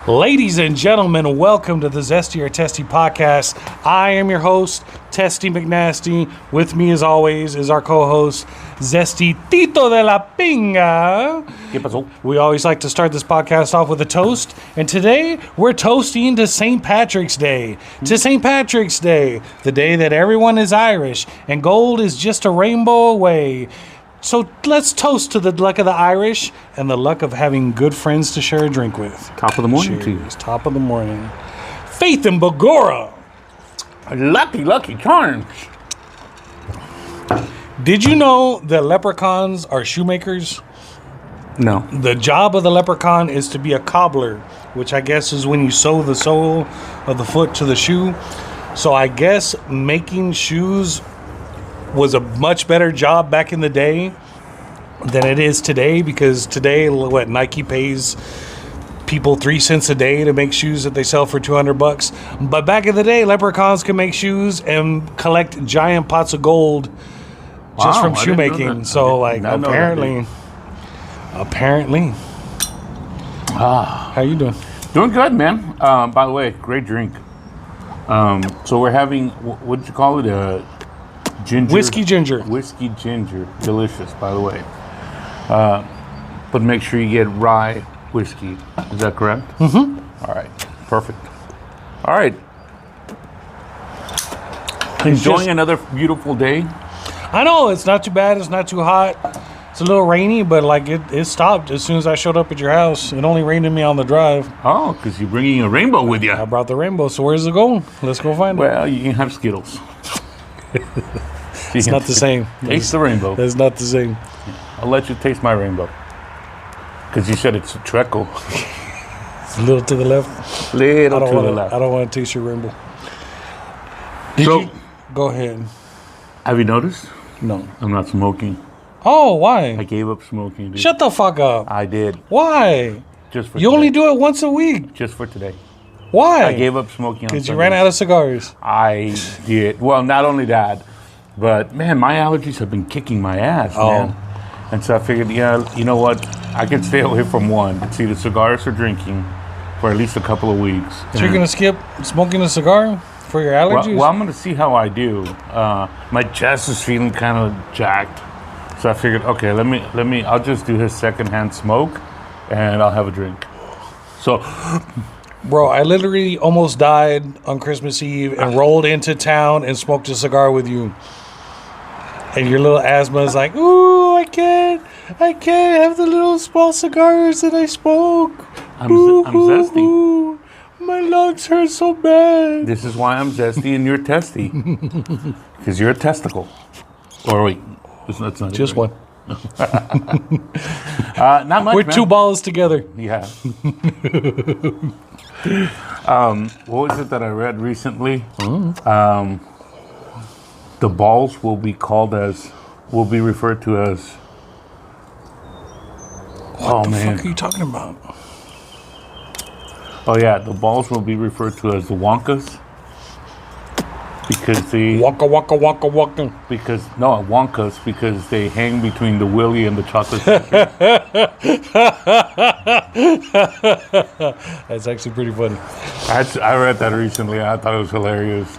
Ladies and gentlemen, welcome to the Zesty or Testy podcast. I am your host, Testy McNasty. With me, as always, is our co-host, Zesty Tito de la Pinga. ¿Qué pasó? We always like to start this podcast off with a toast, and today we're toasting to St. Patrick's Day. To St. Patrick's Day, the day that everyone is Irish, and gold is just a rainbow away. So let's toast to the luck of the Irish and the luck of having good friends to share a drink with. Top of the morning Cheers. to you. Top of the morning. Faith in Bagora. Lucky charms. Did you know that leprechauns are shoemakers? No. The job of the leprechaun is to be a cobbler, which I guess is when you sew the sole of the foot to the shoe. So I guess making shoes was a much better job back in the day than it is today, because today, Nike pays people 3 cents a day to make shoes that they sell for $200. But back in the day, leprechauns could make shoes and collect giant pots of gold just from shoemaking. So apparently. How you doing? Doing good, man. By the way, great drink. So we're having, what did you call it? Ginger. Whiskey ginger. Whiskey ginger. Delicious, by the way. But make sure you get rye whiskey. Is that correct? Mm-hmm. All right. Perfect. All right. Enjoying another beautiful day. I know, it's not too bad. It's not too hot. It's a little rainy, but it stopped as soon as I showed up at your house. It only rained on me on the drive. Oh, because you're bringing a rainbow with you. I brought the rainbow, so where's it going? Let's go find it. Well, you can have Skittles. It's not the same. Taste the rainbow. It's not the same. I'll let you taste my rainbow. Because you said it's a treacle. It's a little to the left. Little to the left. I don't want to taste your rainbow. Go ahead. Have you noticed? No. I'm not smoking. Oh, why? I gave up smoking, dude. Shut the fuck up. I did. Why? Just for You today. only do it once a week. Just for today. Why? I gave up smoking on Because you Sundays. ran out of cigars. I did. Well, not only that, but, man, my allergies have been kicking my ass, man. And so I figured, you know what? I can stay away from one. It's either cigars or drinking for at least a couple of weeks. So you're going to skip smoking a cigar for your allergies? Well, I'm going to see how I do. My chest is feeling kind of jacked. So I figured, okay, let me, I'll just do his secondhand smoke and I'll have a drink. So, Bro, I literally almost died on Christmas Eve and rolled into town and smoked a cigar with you. And your little asthma is like, ooh, I can't have the little small cigars that I smoke. I'm zesty. Ooh, my lungs hurt so bad. This is why I'm zesty and you're testy. Because you're a testicle. Or wait, that's not Just it, one. Not much, We're man. two balls together. Yeah. What was it that I read recently? The balls will be referred to as. What the fuck are you talking about? Oh yeah, the balls will be referred to as the Wonkas. Because Wonka. Wonkas, because they hang between the willy and the chocolate factory. That's actually pretty funny. I read that recently. I thought it was hilarious.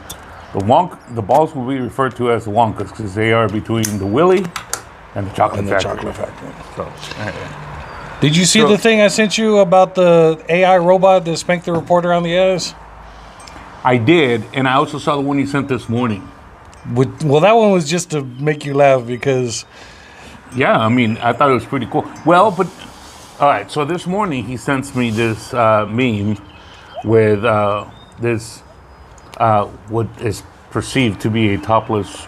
The balls will be referred to as the Wonkas because they are between the willy and the chocolate factory. So, Did you see the thing I sent you about the AI robot that spanked the reporter on the ass? I did, and I also saw the one you sent this morning. Well, that one was just to make you laugh because... Yeah, I mean, I thought it was pretty cool. Well, but, all right, so this morning he sends me this meme with this, what is perceived to be a topless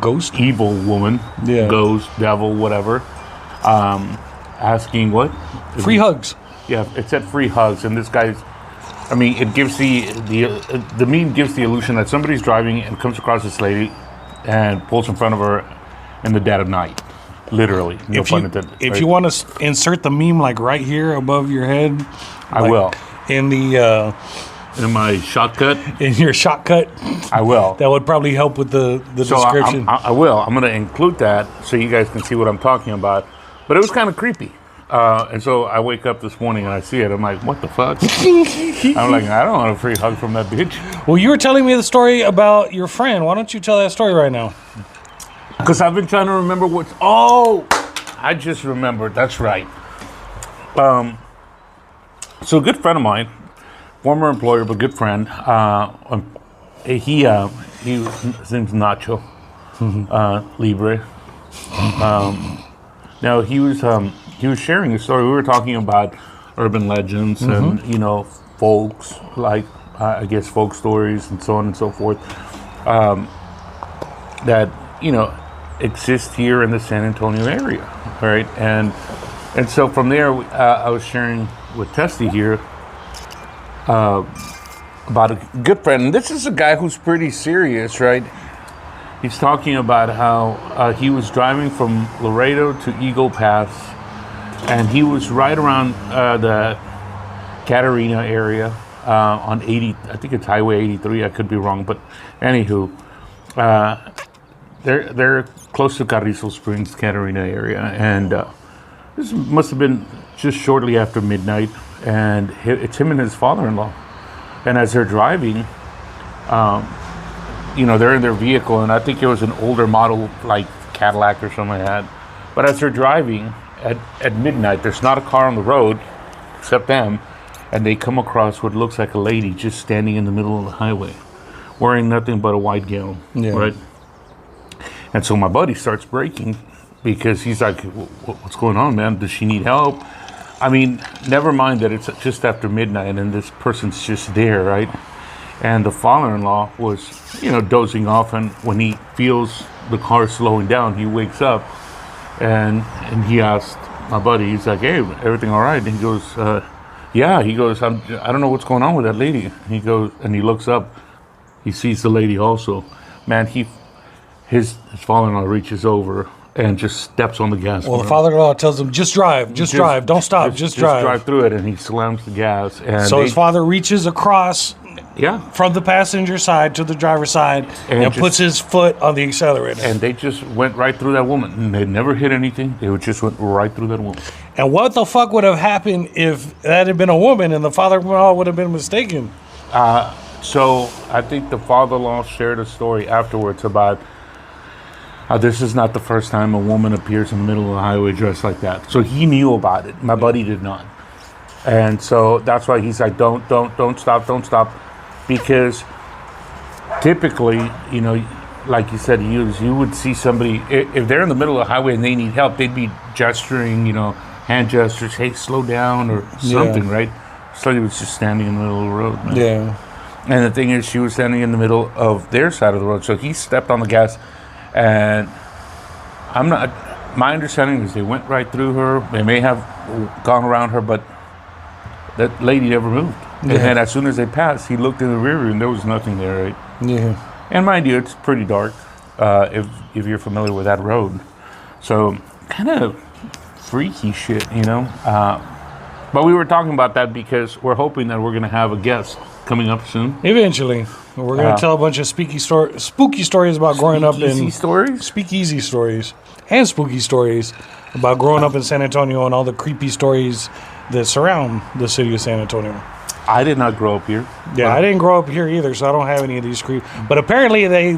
Ghost? evil woman, ghost, devil, whatever, asking what? Free hugs. Yeah, it said free hugs, and this guy's, I mean, it gives the meme gives the illusion that somebody's driving and comes across this lady and pulls in front of her in the dead of night. Literally. No pun intended. If you want to insert the meme like right here above your head. I will. In the... in my shotcut. In your shotcut. I will. That would probably help with the description. I will. I'm going to include that so you guys can see what I'm talking about. But it was kind of creepy. And so I wake up this morning and I see it. I'm like, what the fuck? I'm like, I don't want a free hug from that bitch. Well, you were telling me the story about your friend. Why don't you tell that story right now? Because I've been trying to remember what's... Oh, I just remembered. That's right. So a good friend of mine, former employer, but good friend, his name's Nacho Libre. Now he was sharing a story. We were talking about urban legends and folks, like I guess folk stories and so on and so forth, that exist here in the San Antonio area, right? And so from there, I was sharing with Testy here about a good friend. And this is a guy who's pretty serious, right? He's talking about how he was driving from Laredo to Eagle Pass, and he was right around the Catarina area on 80. I think it's Highway 83. I could be wrong, but anywho, they're close to Carrizo Springs, Catarina area, and this must have been just shortly after midnight, and it's him and his father-in-law. And as they're driving, they're in their vehicle, and I think it was an older model, like Cadillac or something like that. But as they're driving at midnight, there's not a car on the road except them, and they come across what looks like a lady just standing in the middle of the highway, wearing nothing but a white gown, right? And so my buddy starts braking because he's like, what's going on, man? Does she need help? I mean, never mind that it's just after midnight and this person's just there, right? And the father-in-law was, dozing off, and when he feels the car slowing down, he wakes up and he asked my buddy, he's like, hey, everything all right? And he goes, yeah. He goes, I don't know what's going on with that lady. He goes, and he looks up, he sees the lady also. Man, his father-in-law reaches over and just steps on the gas. Well, the father-in-law tells him, just drive, don't stop, just drive. Just drive through it, and he slams the gas. And so his father reaches across from the passenger side to the driver's side and puts his foot on the accelerator. And they just went right through that woman. And they never hit anything. They just went right through that woman. And what the fuck would have happened if that had been a woman and the father-in-law would have been mistaken? So I think the father-in-law shared a story afterwards about this is not the first time a woman appears in the middle of the highway dressed like that. So he knew about it. My buddy did not. And so that's why he's like, don't stop. Because typically, like you said, you would see somebody, if they're in the middle of the highway and they need help, they'd be gesturing, hand gestures, hey, slow down or something, right? So he was just standing in the middle of the road. Man. Yeah. And the thing is, she was standing in the middle of their side of the road. So he stepped on the gas, and my understanding is they went right through her. They may have gone around her, but that lady never moved. Yeah. And then as soon as they passed, he looked in the rear view and there was nothing there, right? Yeah. And mind you, it's pretty dark if you're familiar with that road. So kind of freaky shit, But we were talking about that because we're hoping that we're going to have a guest coming up soon. Eventually. We're going to tell a bunch of spooky stories about growing up in... Speakeasy stories. And spooky stories about growing up in San Antonio and all the creepy stories that surround the city of San Antonio. I did not grow up here. Yeah, I didn't grow up here either, so I don't have any of these creep. But apparently they,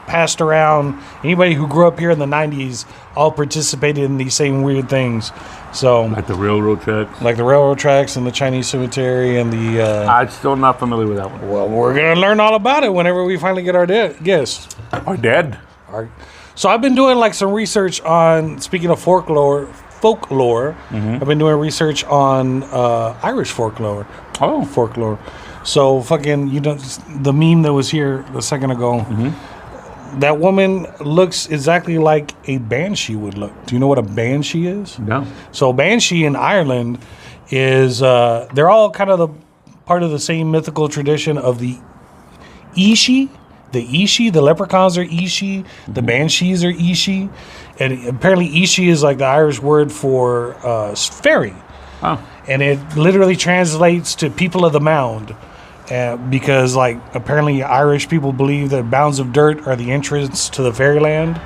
passed around. Anybody who grew up here in the 90s all participated in these same weird things. So like the railroad tracks? Like the railroad tracks and the Chinese cemetery and the... I'm still not familiar with that one. Well, we're going to learn all about it whenever we finally get our guest. Our dad? So I've been doing, some research on, speaking of folklore, I've been doing research on Irish folklore. Oh. Folklore. So fucking, the meme that was here a second ago, that woman looks exactly like a banshee would look. Do you know what a banshee is? No. So banshee in Ireland is, they're all kind of part of the same mythical tradition of the Ishi. The leprechauns are Ishi. The banshees are Ishi. And apparently Ishi is like the Irish word for fairy. Oh. And it literally translates to people of the mound. Because apparently Irish people believe that mounds of dirt are the entrance to the fairyland.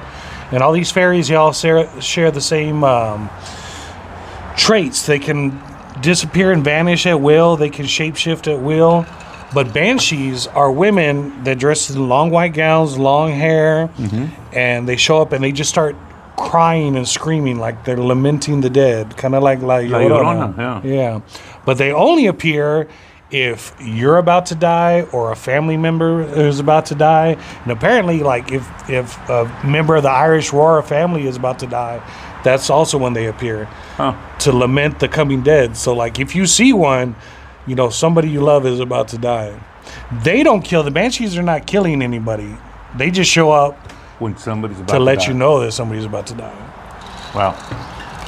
And all these fairies, y'all share the same traits. They can disappear and vanish at will. They can shapeshift at will. But banshees are women that dress in long white gowns, long hair, and they show up and they just start crying and screaming like they're lamenting the dead, kind of like La Llorona. Yeah. But they only appear if you're about to die or a family member is about to die. And apparently, like if a member of the Irish Royal family is about to die, that's also when they appear to lament the coming dead. So like if you see one, you know, somebody you love is about to die. They don't kill. The banshees are not killing anybody. They just show up when somebody's about to let you know that somebody's about to die. Well,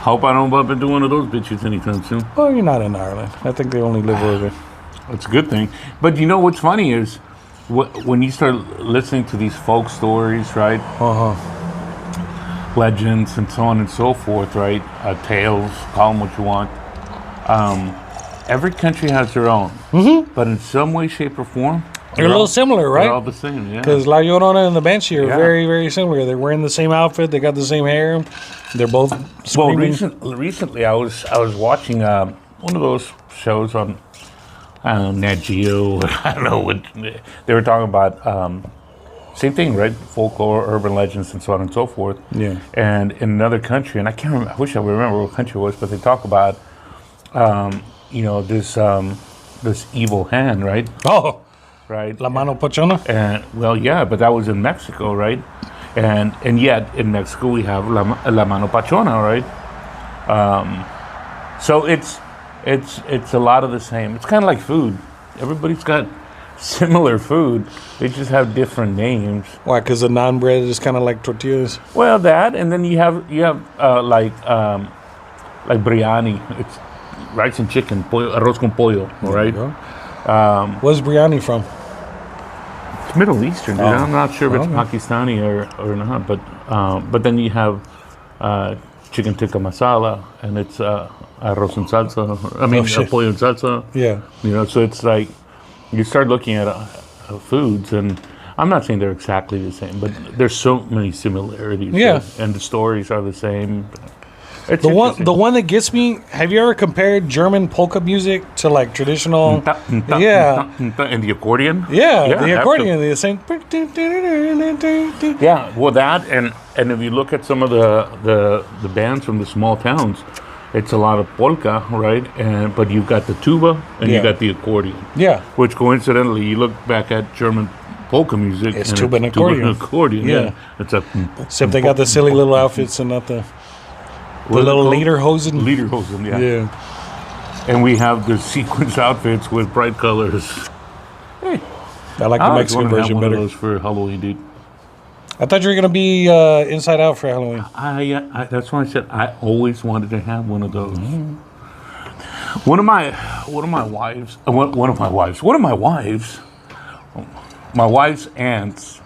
hope I don't bump into one of those bitches anytime soon. Well, you're not in Ireland. I think they only live over there. That's a good thing. But you know what's funny is when you start listening to these folk stories, right? Legends and so on and so forth, right? Tales, call them what you want. Every country has their own. But in some way, shape, or form, they're a little similar, right? They're all the same, yeah. Because La Llorona and the Banshee are very, very similar. They're wearing the same outfit. They got the same hair. They're both screaming. Well, recently I was watching one of those shows on Nat Geo. I don't know what they were talking about. Same thing, right? Folklore, urban legends, and so on and so forth. Yeah. And in another country, and I can't remember. I wish I would remember what country it was, but they talk about, this evil hand, right? Oh. Right. La Mano Pochona? And well, yeah, but that was in Mexico, right? And yet in Mexico we have La Mano Pachona, right? So it's a lot of the same. It's kind of like food. Everybody's got similar food. They just have different names. Why? Because the naan bread is kind of like tortillas. Well, that, and then you have like biryani. It's rice and chicken, arroz con pollo, all right? Where's biryani from? It's Middle Eastern, dude. I'm not sure if it's Pakistani or not, but then you have chicken tikka masala, and it's arroz and salsa. Pollo and salsa. Yeah. You know, so it's like you start looking at foods, and I'm not saying they're exactly the same, but there's so many similarities. Yeah. And the stories are the same. It's the one that gets me. Have you ever compared German polka music to like traditional? And the accordion. Yeah, the accordion. The same. Yeah, well, that and if you look at some of the bands from the small towns, it's a lot of polka, right? But you've got the tuba and you got the accordion. Yeah. Which coincidentally, you look back at German polka music. It's tuba and accordion. Yeah. It's except they got the silly little outfits and not the little lederhosen. Lederhosen, yeah. And we have the sequence outfits with bright colors. Hey, I like the Mexican version one better. Of those for Halloween, dude. I thought you were gonna be Inside Out for Halloween. That's why I said I always wanted to have one of those. One of my wife's aunts,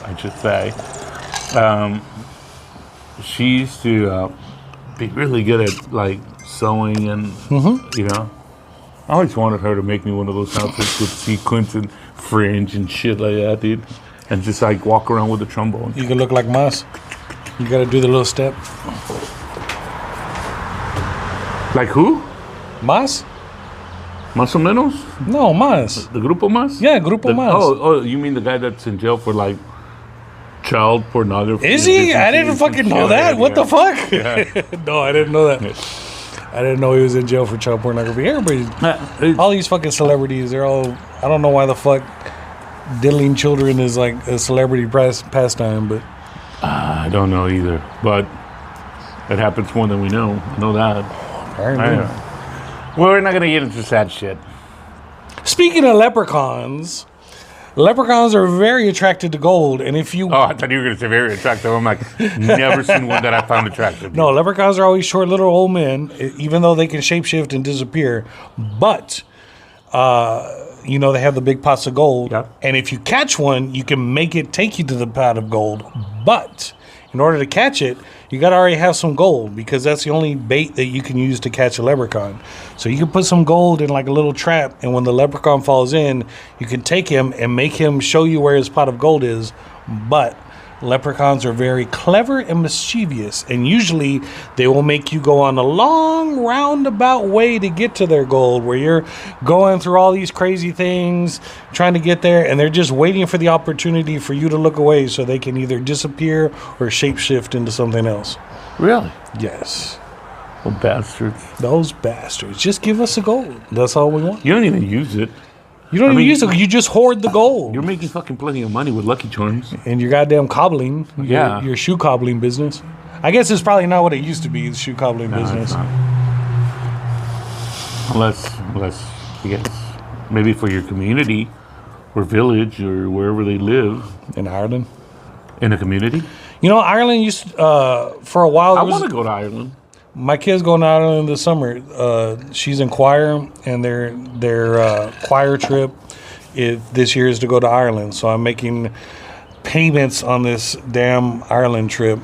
I should say. She used to be really good at like sewing and you know. I always wanted her to make me one of those outfits with sequins and fringe and shit like that, dude. And just like walk around with a trombone. You can look like Mas. You gotta do the little step. Like who? Mas? Más o menos? No, Mas. The Grupo Mas? Yeah, Grupo Mas. Oh, you mean the guy that's in jail for like child pornography? Is he? I didn't fucking know that. What the fuck? Yeah. No, I didn't know that. I didn't know he was in jail for child pornography. Everybody, all these fucking celebrities, they're all, I don't know why the fuck diddling children is like a celebrity pastime, but. I don't know either, but it happens more than we know. I know that. Apparently. Well, we're not going to get into sad shit. Speaking of leprechauns are very attracted to gold, and if you... Oh, I thought you were going to say very attractive. I'm like, never seen one that I found attractive. No, leprechauns are always short little old men, even though they can shapeshift and disappear. But, you know, they have the big pots of gold. Yeah. And if you catch one, you can make it take you to the pot of gold. But in order to catch it, you got to already have some gold, because that's the only bait that you can use to catch a leprechaun. So you can put some gold in like a little trap, and when the leprechaun falls in, you can take him and make him show you where his pot of gold is. But leprechauns are very clever and mischievous, and usually they will make you go on a long roundabout way to get to their goal, where you're going through all these crazy things trying to get there, and they're just waiting for the opportunity for you to look away so they can either disappear or shapeshift into something else. Really? Yes. Oh, bastards. Those bastards. Just give us the gold. That's all we want. You don't even use it. You don't even use it. You just hoard the gold. You're making fucking plenty of money with Lucky Charms. And your goddamn cobbling. Yeah. Your shoe cobbling business. I guess it's probably not what it used to be, the shoe cobbling business. It's not. Unless, I guess, maybe for your community or village or wherever they live. In Ireland. In a community? You know, Ireland used for a while. I want to go to Ireland. My kid's going to Ireland this summer. She's in choir, and their choir trip this year is to go to Ireland. So I'm making payments on this damn Ireland trip.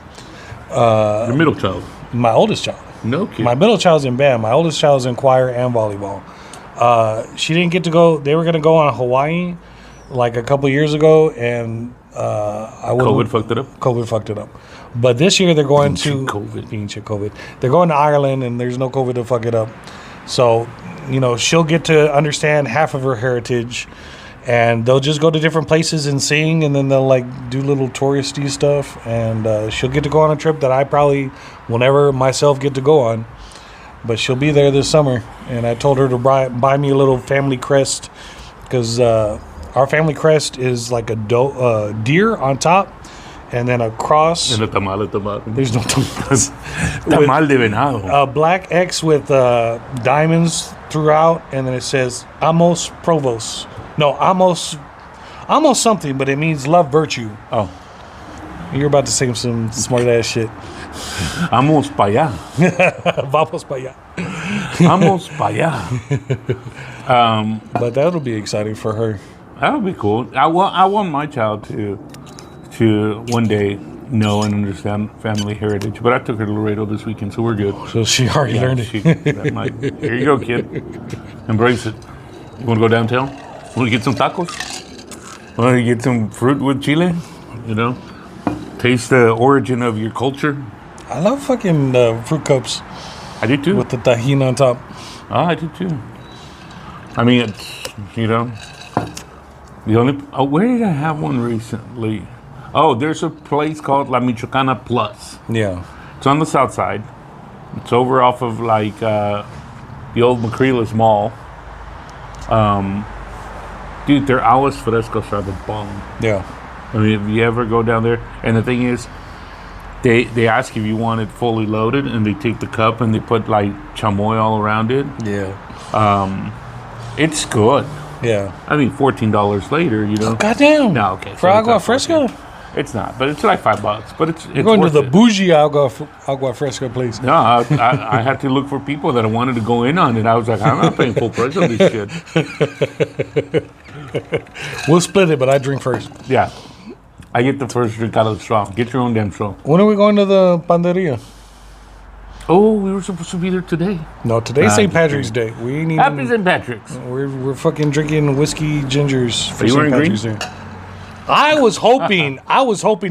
Your middle child? My oldest child. No kid. My middle child's in band. My oldest child's in choir and volleyball. She didn't get to go. They were going to go on Hawaii like a couple years ago, and COVID fucked it up? COVID fucked it up. But this year they're going COVID. They're going to Ireland, and there's no COVID to fuck it up. So, you know, she'll get to understand half of her heritage, and they'll just go to different places and sing, and then they'll like do little touristy stuff, and she'll get to go on a trip that I probably will never myself get to go on. But she'll be there this summer, and I told her to buy me a little family crest, because our family crest is like a deer on top, and then a cross. And a tamal. There's no tamales. Tamal de venado. A black X with diamonds throughout, and then it says Amos Provos. No, Amos something, but it means love virtue. Oh. You're about to say some smart ass shit. Vamos pa allá. Vamos pa allá. Vamos pa allá. But that'll be exciting for her. That'll be cool. I want my child to one day know and understand family heritage. But I took her to Laredo this weekend, so we're good. So she already learned it. Here you go, kid. Embrace it. You want to go downtown? Want to get some tacos? Want to get some fruit with chile? You know? Taste the origin of your culture? I love fucking fruit cups. I do too. With the tahini on top. Oh, I do too. I mean, it's, you know, the only... Oh, where did I have one recently? Oh, there's a place called La Michoacana Plus. Yeah. It's on the south side. It's over off of, like, the old Macrelas Mall. Dude, their aguas frescos are the bomb. Yeah. I mean, if you ever go down there, and the thing is, they ask if you want it fully loaded, and they take the cup and they put like chamoy all around it. Yeah. It's good. Yeah. I mean, $14 later, you know. Oh, goddamn. No, okay. For agua fresca? It's not, but it's like $5. But it's going to the it. bougie agua fresca place. No, I had to look for people that I wanted to go in on it. I was like, I'm not paying full price on this shit. We'll split it, but I drink first. Yeah. I get the first drink out of the straw. Get your own damn straw. When are we going to the panderia? Oh, we were supposed to be there today. No, today's St. Patrick's Day. We ain't even... Happy St. Patrick's. We're fucking drinking whiskey gingers for St. Patrick's Day. I was hoping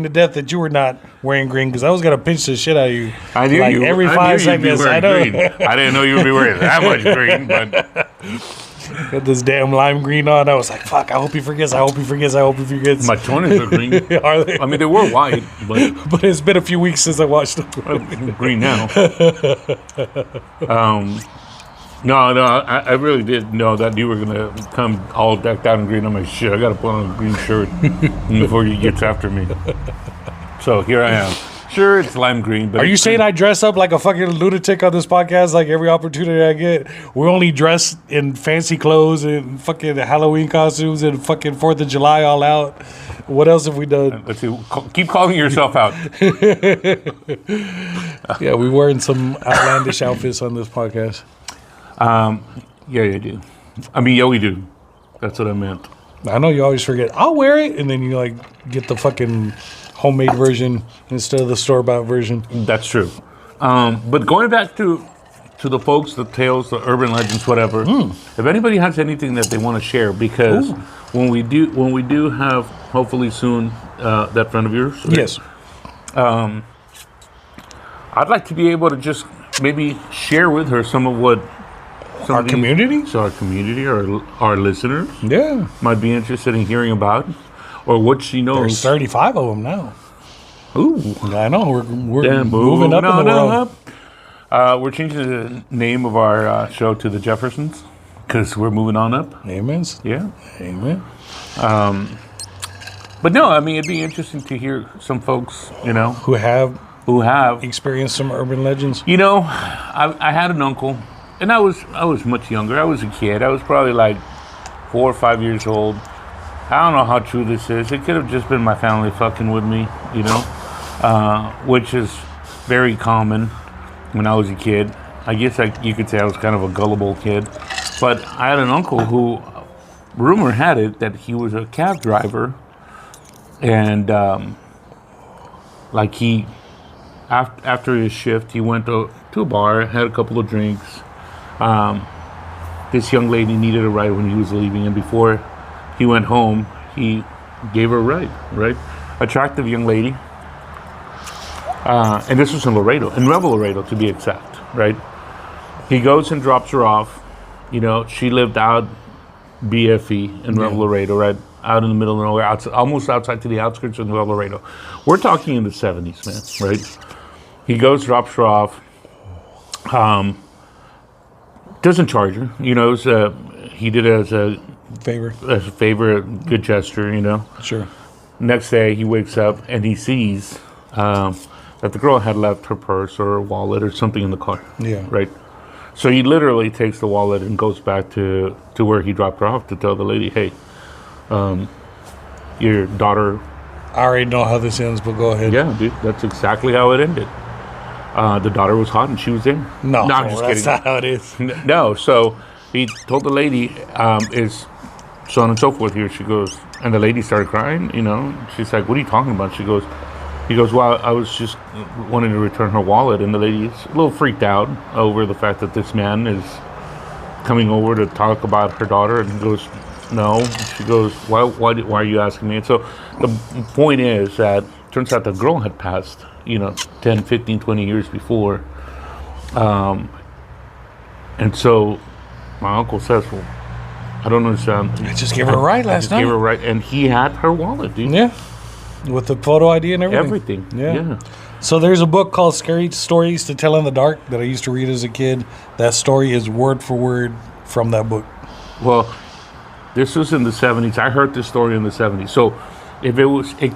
to death that you were not wearing green, because I was gonna pinch the shit out of you. I knew like you every 5 seconds. I know. Green. I didn't know you would be wearing that much green, but got this damn lime green on. I was like, fuck, I hope he forgets. I hope he forgets. My toenails are green. Are they? I mean, they were white, but it's been a few weeks since I watched them. Green now. No, I really did know that you were gonna come all decked out in green. I'm like, shit, I gotta put on a green shirt before you gets after me. So here I am. Sure, it's lime green, but are you saying I dress up like a fucking lunatic on this podcast? Like every opportunity I get, we only dress in fancy clothes and fucking Halloween costumes and fucking 4th of July all out. What else have we done? Let's see. Keep calling yourself out. Yeah, we wearing some outlandish outfits on this podcast. Yeah, you do. I mean, yeah, we do. That's what I meant. I know you always forget. I'll wear it, and then you like get the fucking homemade version instead of the store-bought version. That's true. But going back to to the folks, the tales, the urban legends, whatever. If anybody has anything that they want to share, because when we do have hopefully soon that friend of yours. Right? Yes. I'd like to be able to just maybe share with her some of what Our community? So our community, our listeners, Yeah. might be interested in hearing about, or what she knows. There's 35 of them now. Ooh, I know. We're damn, moving up in the world. We're changing the name of our show to the Jeffersons because we're moving on up. Amen. Yeah. Amen. But no, I mean, it'd be interesting to hear some folks, Who have who have, experienced some urban legends. I had an uncle, and I was much younger. I was a kid. I was probably like 4 or 5 years old. I don't know how true this is. It could have just been my family fucking with me, which is very common when I was a kid. I guess you could say I was kind of a gullible kid. But I had an uncle who, rumor had it that he was a cab driver. And after his shift, he went to a bar, had a couple of drinks. This young lady needed a ride when he was leaving, and before he went home, he gave her a ride, right? Attractive young lady. And this was in Revel Laredo to be exact, right? He goes and drops her off. She lived out BFE in Revel Laredo, right? Out in the middle of nowhere, almost outside to the outskirts of Revel Laredo. We're talking in the 70s, man, right? He goes, drops her off. Doesn't charge her. He did it as a favor, a good gesture, Sure. Next day, he wakes up and he sees that the girl had left her purse or her wallet or something in the car. Yeah. Right? So he literally takes the wallet and goes back to where he dropped her off to tell the lady, hey, your daughter... I already know how this ends, but go ahead. Yeah, dude, that's exactly how it ended. The daughter was hot and she was in. No, I'm just that's kidding. not how it is. No, so he told the lady, is so on and so forth here. She goes, and the lady started crying, She's like, what are you talking about? He goes, well, I was just wanting to return her wallet. And the lady's a little freaked out over the fact that this man is coming over to talk about her daughter. And he goes, no. She goes, why are you asking me? And so the point is that turns out the girl had passed, 10, 15, 20 years before. And so my uncle says, well, I don't understand. I just gave her a ride last night. Gave her a ride, and he had her wallet, dude. Yeah. With the photo ID and everything. Yeah. So there's a book called Scary Stories to Tell in the Dark that I used to read as a kid. That story is word for word from that book. Well, this was in the 70s. I heard this story in the 70s. So it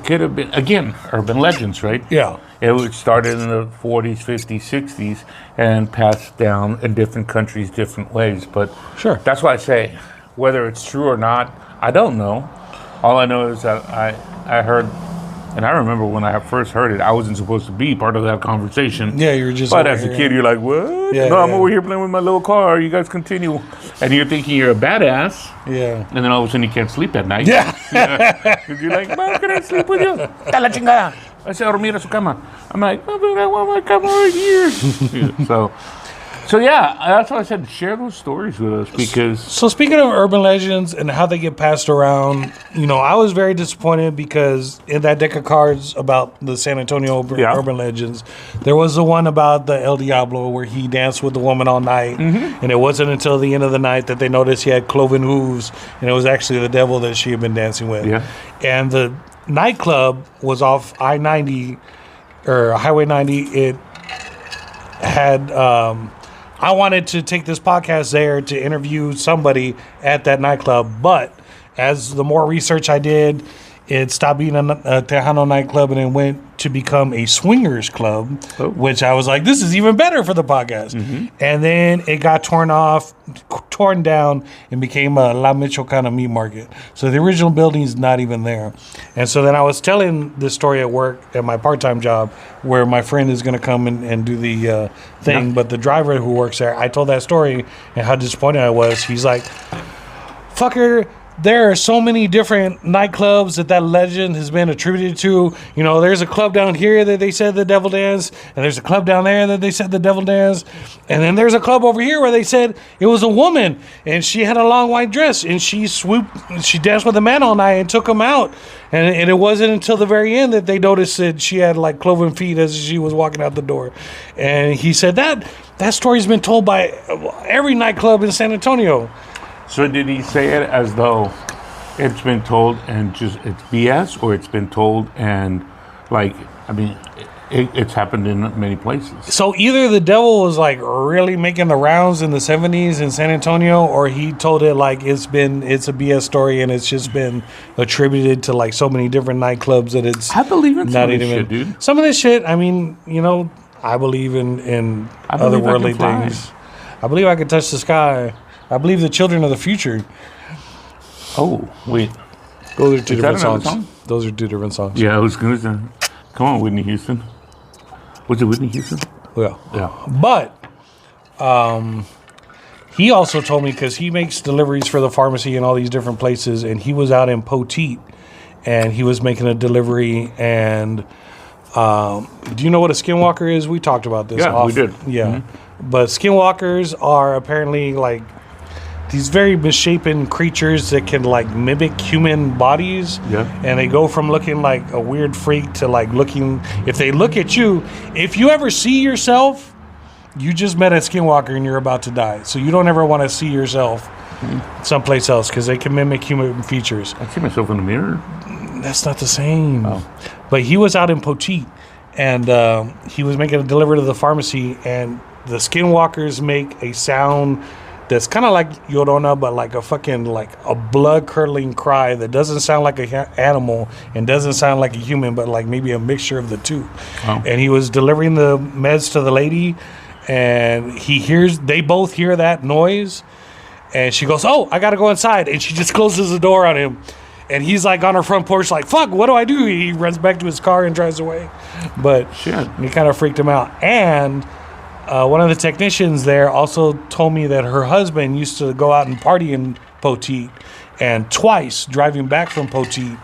could have been, again, urban legends, right? Yeah. It was started in the 40s, 50s, 60s, and passed down in different countries, different ways. But Sure. That's why I say, whether it's true or not, I don't know. All I know is that I heard, and I remember when I first heard it, I wasn't supposed to be part of that conversation. Yeah, you were just. But as a kid, you're like, what? Yeah, no, I'm yeah. over here playing with my little car. You guys continue. And you're thinking you're a badass. Yeah. And then all of a sudden you can't sleep at night. Yeah. Because you're like, Mom, can I sleep with you? Da la chingada. I said, dormir a su cama. I'm like, oh, but I want my cama right here. So yeah, that's why I said share those stories with us because... So speaking of urban legends and how they get passed around, I was very disappointed because in that deck of cards about the San Antonio urban legends, there was the one about the El Diablo where he danced with the woman all night. Mm-hmm. And it wasn't until the end of the night that they noticed he had cloven hooves and it was actually the devil that she had been dancing with. Yeah. And the nightclub was off I-90 or Highway 90. It had... I wanted to take this podcast there to interview somebody at that nightclub, but as the more research I did, it stopped being a Tejano nightclub and it went to become a swingers club, which I was like, this is even better for the podcast. Mm-hmm. And then it got torn down and became a La Michoacana meat market. So the original building is not even there. And so then I was telling this story at work at my part-time job where my friend is going to come and do the thing. Yeah. But the driver who works there, I told that story and how disappointed I was. He's like, fucker, there are so many different nightclubs that legend has been attributed to. You know, there's a club down here that they said the devil danced, and there's a club down there that they said the devil danced, and then there's a club over here where they said it was a woman, and she had a long white dress, and she danced with a man all night and took him out, and it wasn't until the very end that they noticed that she had like cloven feet as she was walking out the door. And he said that story's been told by every nightclub in San Antonio. So did he say it as though it's been told and just it's BS, or it's been told and like, I mean, it's happened in many places? So either the devil was like really making the rounds in the 70s in San Antonio, or he told it like it's a BS story and it's just been attributed to like so many different nightclubs that it's I believe in not some of this even shit, dude. Some of this shit, I mean, you know, I believe in otherworldly things. I believe I can touch the sky. I believe the children of the future. Oh, wait. Those are two Is different that another songs. song? Those are two different songs. Yeah, I was going to say, come on, Whitney Houston. Was it Whitney Houston? Yeah. Yeah. But he also told me, because he makes deliveries for the pharmacy and all these different places, and he was out in Poteet, and he was making a delivery, and do you know what a skinwalker is? We talked about this. Yeah, we did. Yeah. Mm-hmm. But skinwalkers are apparently like these very misshapen creatures that can like mimic human bodies. Yeah. And they go from looking like a weird freak to like looking, if they look at you, if you ever see yourself, you just met a skinwalker and you're about to die. So you don't ever want to see yourself someplace else, because they can mimic human features. I see myself in the mirror. That's not the same. Oh. But he was out in Poteet, and he was making a delivery to the pharmacy, and the skinwalkers make a sound that's kind of like Llorona, but like a fucking, like a blood-curdling cry that doesn't sound like an animal and doesn't sound like a human, but like maybe a mixture of the two. Oh. And he was delivering the meds to the lady, and they both hear that noise, and she goes, "Oh, I gotta go inside," and she just closes the door on him. And he's like on her front porch like, "Fuck, what do I do?" He runs back to his car and drives away. But Shit. he kind of freaked him out. And one of the technicians there also told me that her husband used to go out and party in Poteet. And twice, driving back from Poteet,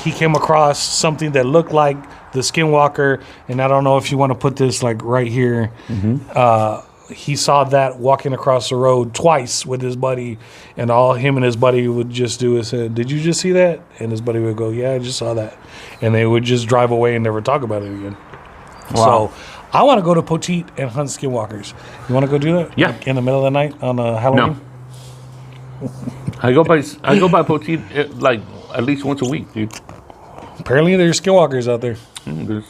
he came across something that looked like the skinwalker. And I don't know if you want to put this like right here. Mm-hmm. He saw that walking across the road twice with his buddy, and all him and his buddy would just do is say, "Did you just see that?" And his buddy would go, "Yeah, I just saw that." And they would just drive away and never talk about it again. Wow. So I want to go to Poteet and hunt skinwalkers. You want to go do that? Yeah. Like in the middle of the night on Halloween? No. I go by Poteet like at least once a week, dude. Apparently there's skinwalkers out there. There's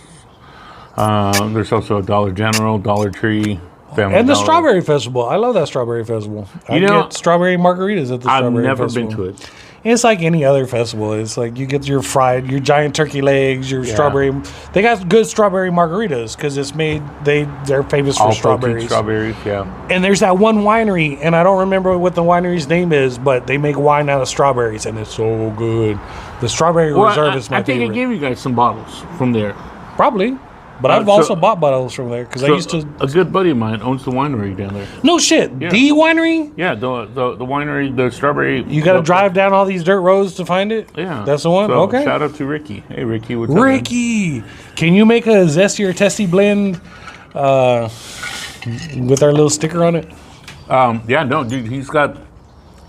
also a Dollar General, Dollar Tree, Family And the Dollar. Strawberry Festival. I love that Strawberry Festival. I get strawberry margaritas at the I've Strawberry never Festival. been to it. It's like any other festival. It's like you get your giant turkey legs, your strawberry. They got good strawberry margaritas because it's made. They're famous for All strawberries. strawberries, yeah. And there's that one winery, and I don't remember what the winery's name is, but they make wine out of strawberries, and it's so good. The Strawberry Reserve is my favorite. I think I gave you guys some bottles from there. Probably. But I've also bought bottles from there because I used to. A good buddy of mine owns the winery down there. No shit. Yeah. The winery? Yeah, the winery, the strawberry. You got to drive down all these dirt roads to find it? Yeah. That's the one? So, Okay. Shout out to Ricky. Hey, Ricky, what's up, man? Ricky, can you make a zesty or testy blend with our little sticker on it? Yeah, no, dude, he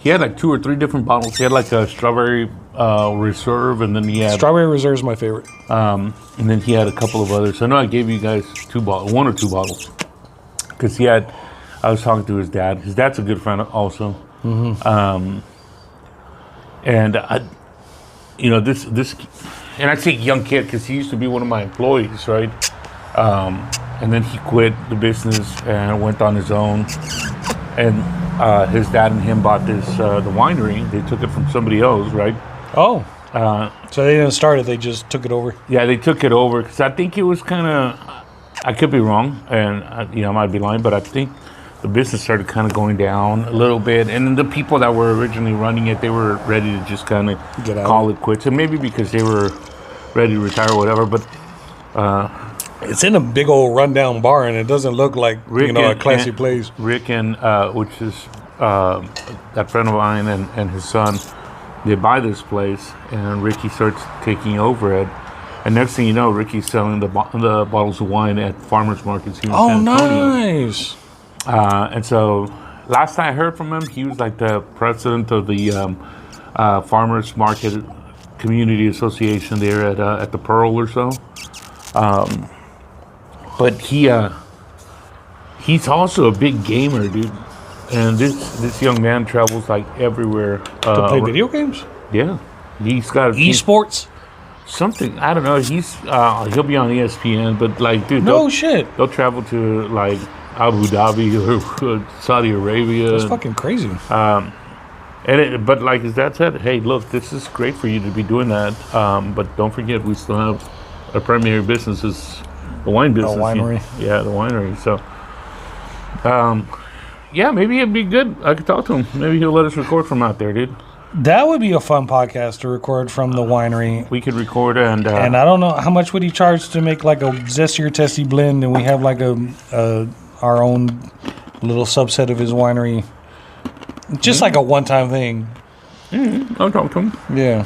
had like 2 or 3 different bottles. He had like a strawberry reserve, and then he had Strawberry Reserve is my favorite. and then he had a couple of others. I know I gave you guys 1 or 2 bottles, because I was talking to his dad. His dad's a good friend also. Mm-hmm. And this, and I say young kid because he used to be one of my employees, right? And then he quit the business and went on his own. And his dad and him bought the winery. They took it from somebody else, right? Oh. So they didn't start it, they just took it over. Yeah, they took it over because I think it was kind of, I could be wrong, and I might be lying, but I think the business started kind of going down a little bit. And then the people that were originally running it, they were ready to just kind of call it quits. And maybe because they were ready to retire or whatever, but... it's in a big old rundown bar, and it doesn't look like, a classy place. Rick and, which is that friend of mine and his son, they buy this place, and Ricky starts taking over it. And next thing you know, Ricky's selling the bottles of wine at farmers markets here in San Antonio. Nice. And so last I heard from him, he was like the president of the farmers market community association there at the Pearl or so. But he's also a big gamer, dude. And this young man travels like everywhere To play video games? Yeah, he's got Esports? something. I don't know. He'll be on ESPN, but like, dude, No shit. they'll travel to like Abu Dhabi or Saudi Arabia. That's fucking crazy. But like his dad said, hey, look, this is great for you to be doing that. But don't forget, we still have our primary business is the wine business. The winery. Yeah, the winery. So, yeah, maybe it'd be good. I could talk to him. Maybe he'll let us record from out there, dude. That would be a fun podcast to record from the winery. We could record and And I don't know how much would he charge to make like a zesty or testy blend, and we have like our own little subset of his winery, just like a one-time thing. I'll talk to him. Yeah,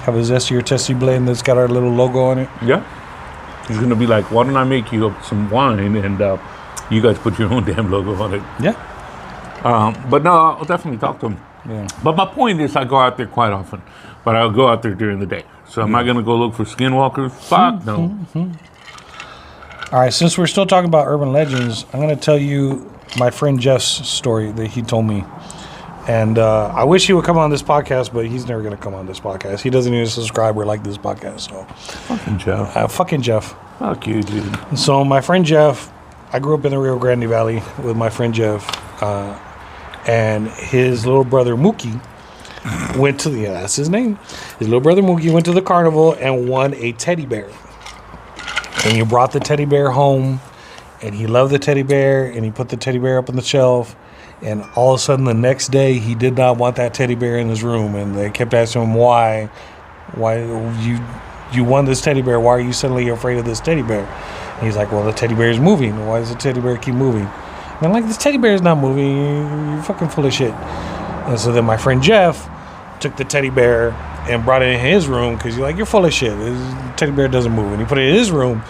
have a zesty or testy blend that's got our little logo on it. Yeah. He's going to be like, why don't I make you up some wine and you guys put your own damn logo on it. Yeah, But no, I'll definitely talk to him. yeah. But my point is I go out there quite often, but I'll go out there during the day. So am I going to go look for skinwalkers? Fuck no. All right, since we're still talking about urban legends, I'm going to tell you my friend Jeff's story that he told me. And I wish he would come on this podcast, but he's never going to come on this podcast. He doesn't even subscribe or like this podcast. So, Fucking Jeff. fucking Jeff. Fuck you, dude. So my friend Jeff, I grew up in the Rio Grande Valley with my friend Jeff, and his little brother Mookie went to that's his name. His little brother Mookie went to the carnival and won a teddy bear. And he brought the teddy bear home, and he loved the teddy bear, and he put the teddy bear up on the shelf. And all of a sudden, the next day, he did not want that teddy bear in his room, and they kept asking him why you won this teddy bear. Why are you suddenly afraid of this teddy bear? And he's like, well, the teddy bear is moving. Why does the teddy bear keep moving? And I'm like, this teddy bear is not moving. You're fucking full of shit. And so then my friend Jeff took the teddy bear and brought it in his room because you're like, you're full of shit. This teddy bear doesn't move. And he put it in his room.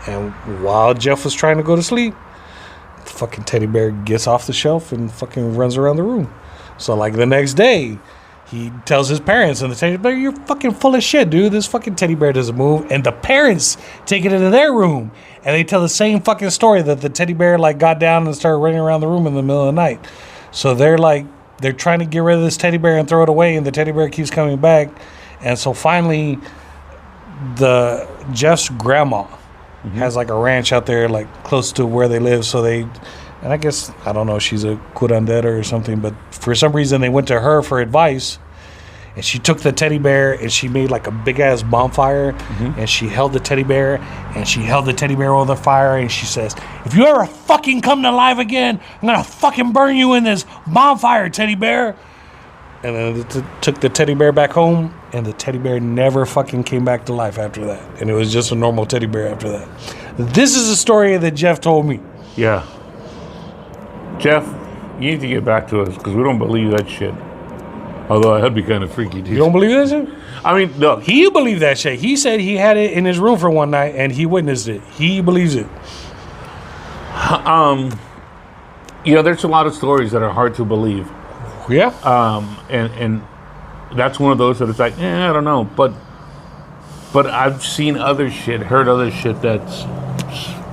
And while Jeff was trying to go to sleep, the fucking teddy bear gets off the shelf and fucking runs around the room. So like the next day, he tells his parents, and the teddy bear, you're fucking full of shit, dude. This fucking teddy bear doesn't move. And the parents take it into their room, and they tell the same fucking story that the teddy bear like got down and started running around the room in the middle of the night. So they're trying to get rid of this teddy bear and throw it away, and the teddy bear keeps coming back. And so finally, Jeff's grandma has like a ranch out there, like close to where they live. So and I guess, I don't know, she's a curandera or something, but for some reason they went to her for advice, and she took the teddy bear and she made like a big ass bonfire, and she held the teddy bear over the fire, and she says, if you ever fucking come to life again, I'm gonna fucking burn you in this bonfire, teddy bear. And then took the teddy bear back home, and the teddy bear never fucking came back to life after that. And it was just a normal teddy bear after that. This is a story that Jeff told me. Yeah. Jeff, you need to get back to us because we don't believe that shit. Although that'd be kind of freaky, dude. You don't believe that shit? I mean, look. He believed that shit. He said he had it in his room for one night, and he witnessed it. He believes it. There's a lot of stories that are hard to believe. Yeah. And that's one of those that it's like, I don't know. But I've seen other shit, heard other shit that's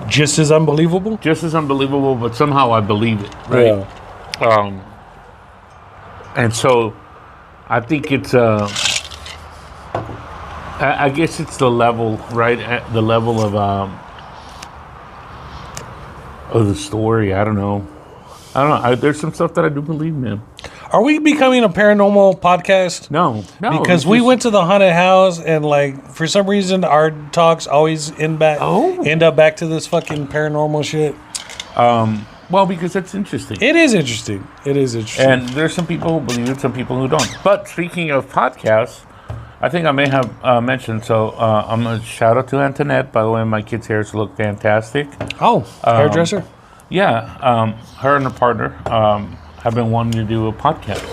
just as unbelievable? Just as unbelievable, but somehow I believe it, right? Yeah. And so I think it's, I guess it's the level, right? At the level of the story. I don't know. There's some stuff that I do believe, man. Are we becoming a paranormal podcast? No. Because we went to the haunted house, and like for some reason our talks always end up back to this fucking paranormal shit. Well, because it's interesting. It is interesting. And there's some people who believe it, some people who don't. But speaking of podcasts, I think I may have mentioned. So I'm gonna shout out to Antoinette. By the way, my kids' hairs look fantastic. Oh, hairdresser. Yeah, her and her partner have been wanting to do a podcast.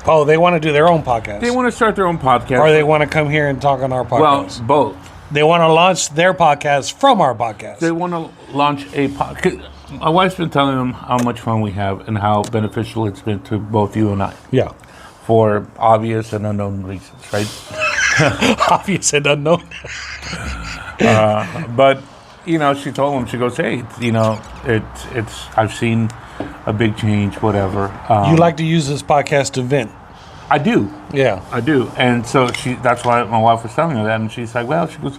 Oh, they want to do their own podcast. They want to start their own podcast. Or they want to come here and talk on our podcast. Well, both. They want to launch their podcast from our podcast. They want to launch a podcast. My wife's been telling them how much fun we have and how beneficial it's been to both you and I. Yeah. For obvious and unknown reasons, right? Obvious and unknown. But, you know, she told them, she goes, hey, you know, it's I've seen a big change, whatever. You like to use this podcast to vent. I do. Yeah. I do. And so that's why my wife was telling her that. And she's like, well, she goes,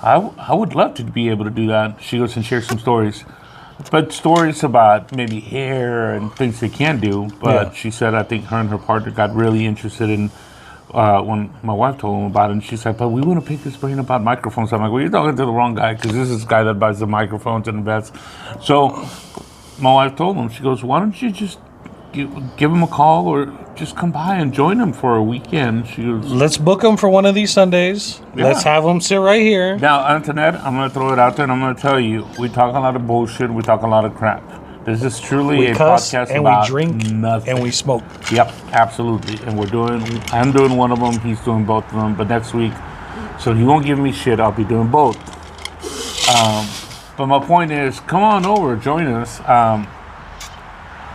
I would love to be able to do that. She goes and share some stories. But stories about maybe hair and things they can do. But she said, I think her and her partner got really interested in when my wife told them about it. And she's like, but we want to pick his brain about microphones. I'm like, well, you're talking to the wrong guy because this is the guy that buys the microphones and invests. So my wife told him, she goes, why don't you just give him a call or just come by and join him for a weekend. She goes, let's book him for one of these Sundays. Yeah. Let's have him sit right here. Now, Antoinette, I'm going to throw it out there and I'm going to tell you, we talk a lot of bullshit, we talk a lot of crap. This is truly a podcast and about we drink nothing. And we smoke. Yep, absolutely. And I'm doing one of them, he's doing both of them, but next week, so he won't give me shit, I'll be doing both. But my point is, come on over, join us.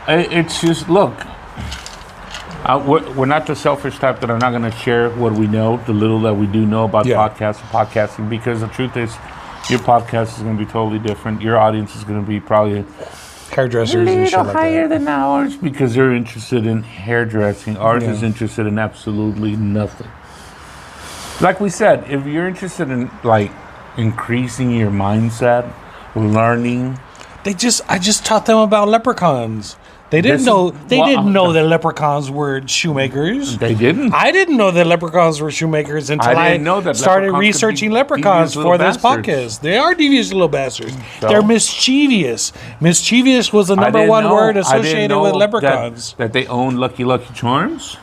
It's just, look, we're not the selfish type that are not going to share what we know, the little that we do know about podcasting, because the truth is, your podcast is going to be totally different. Your audience is going to be probably hairdressers and shit like higher than ours because they're interested in hairdressing. Ours is interested in absolutely nothing. Like we said, if you're interested in like increasing your mindset, learning. I just taught them about leprechauns. They didn't know that leprechauns were shoemakers. They didn't. I didn't know that leprechauns were shoemakers until I started researching leprechauns for this podcast. They are devious little bastards. So, they're mischievous. Mischievous was the number one word associated with leprechauns. That they own Lucky Charms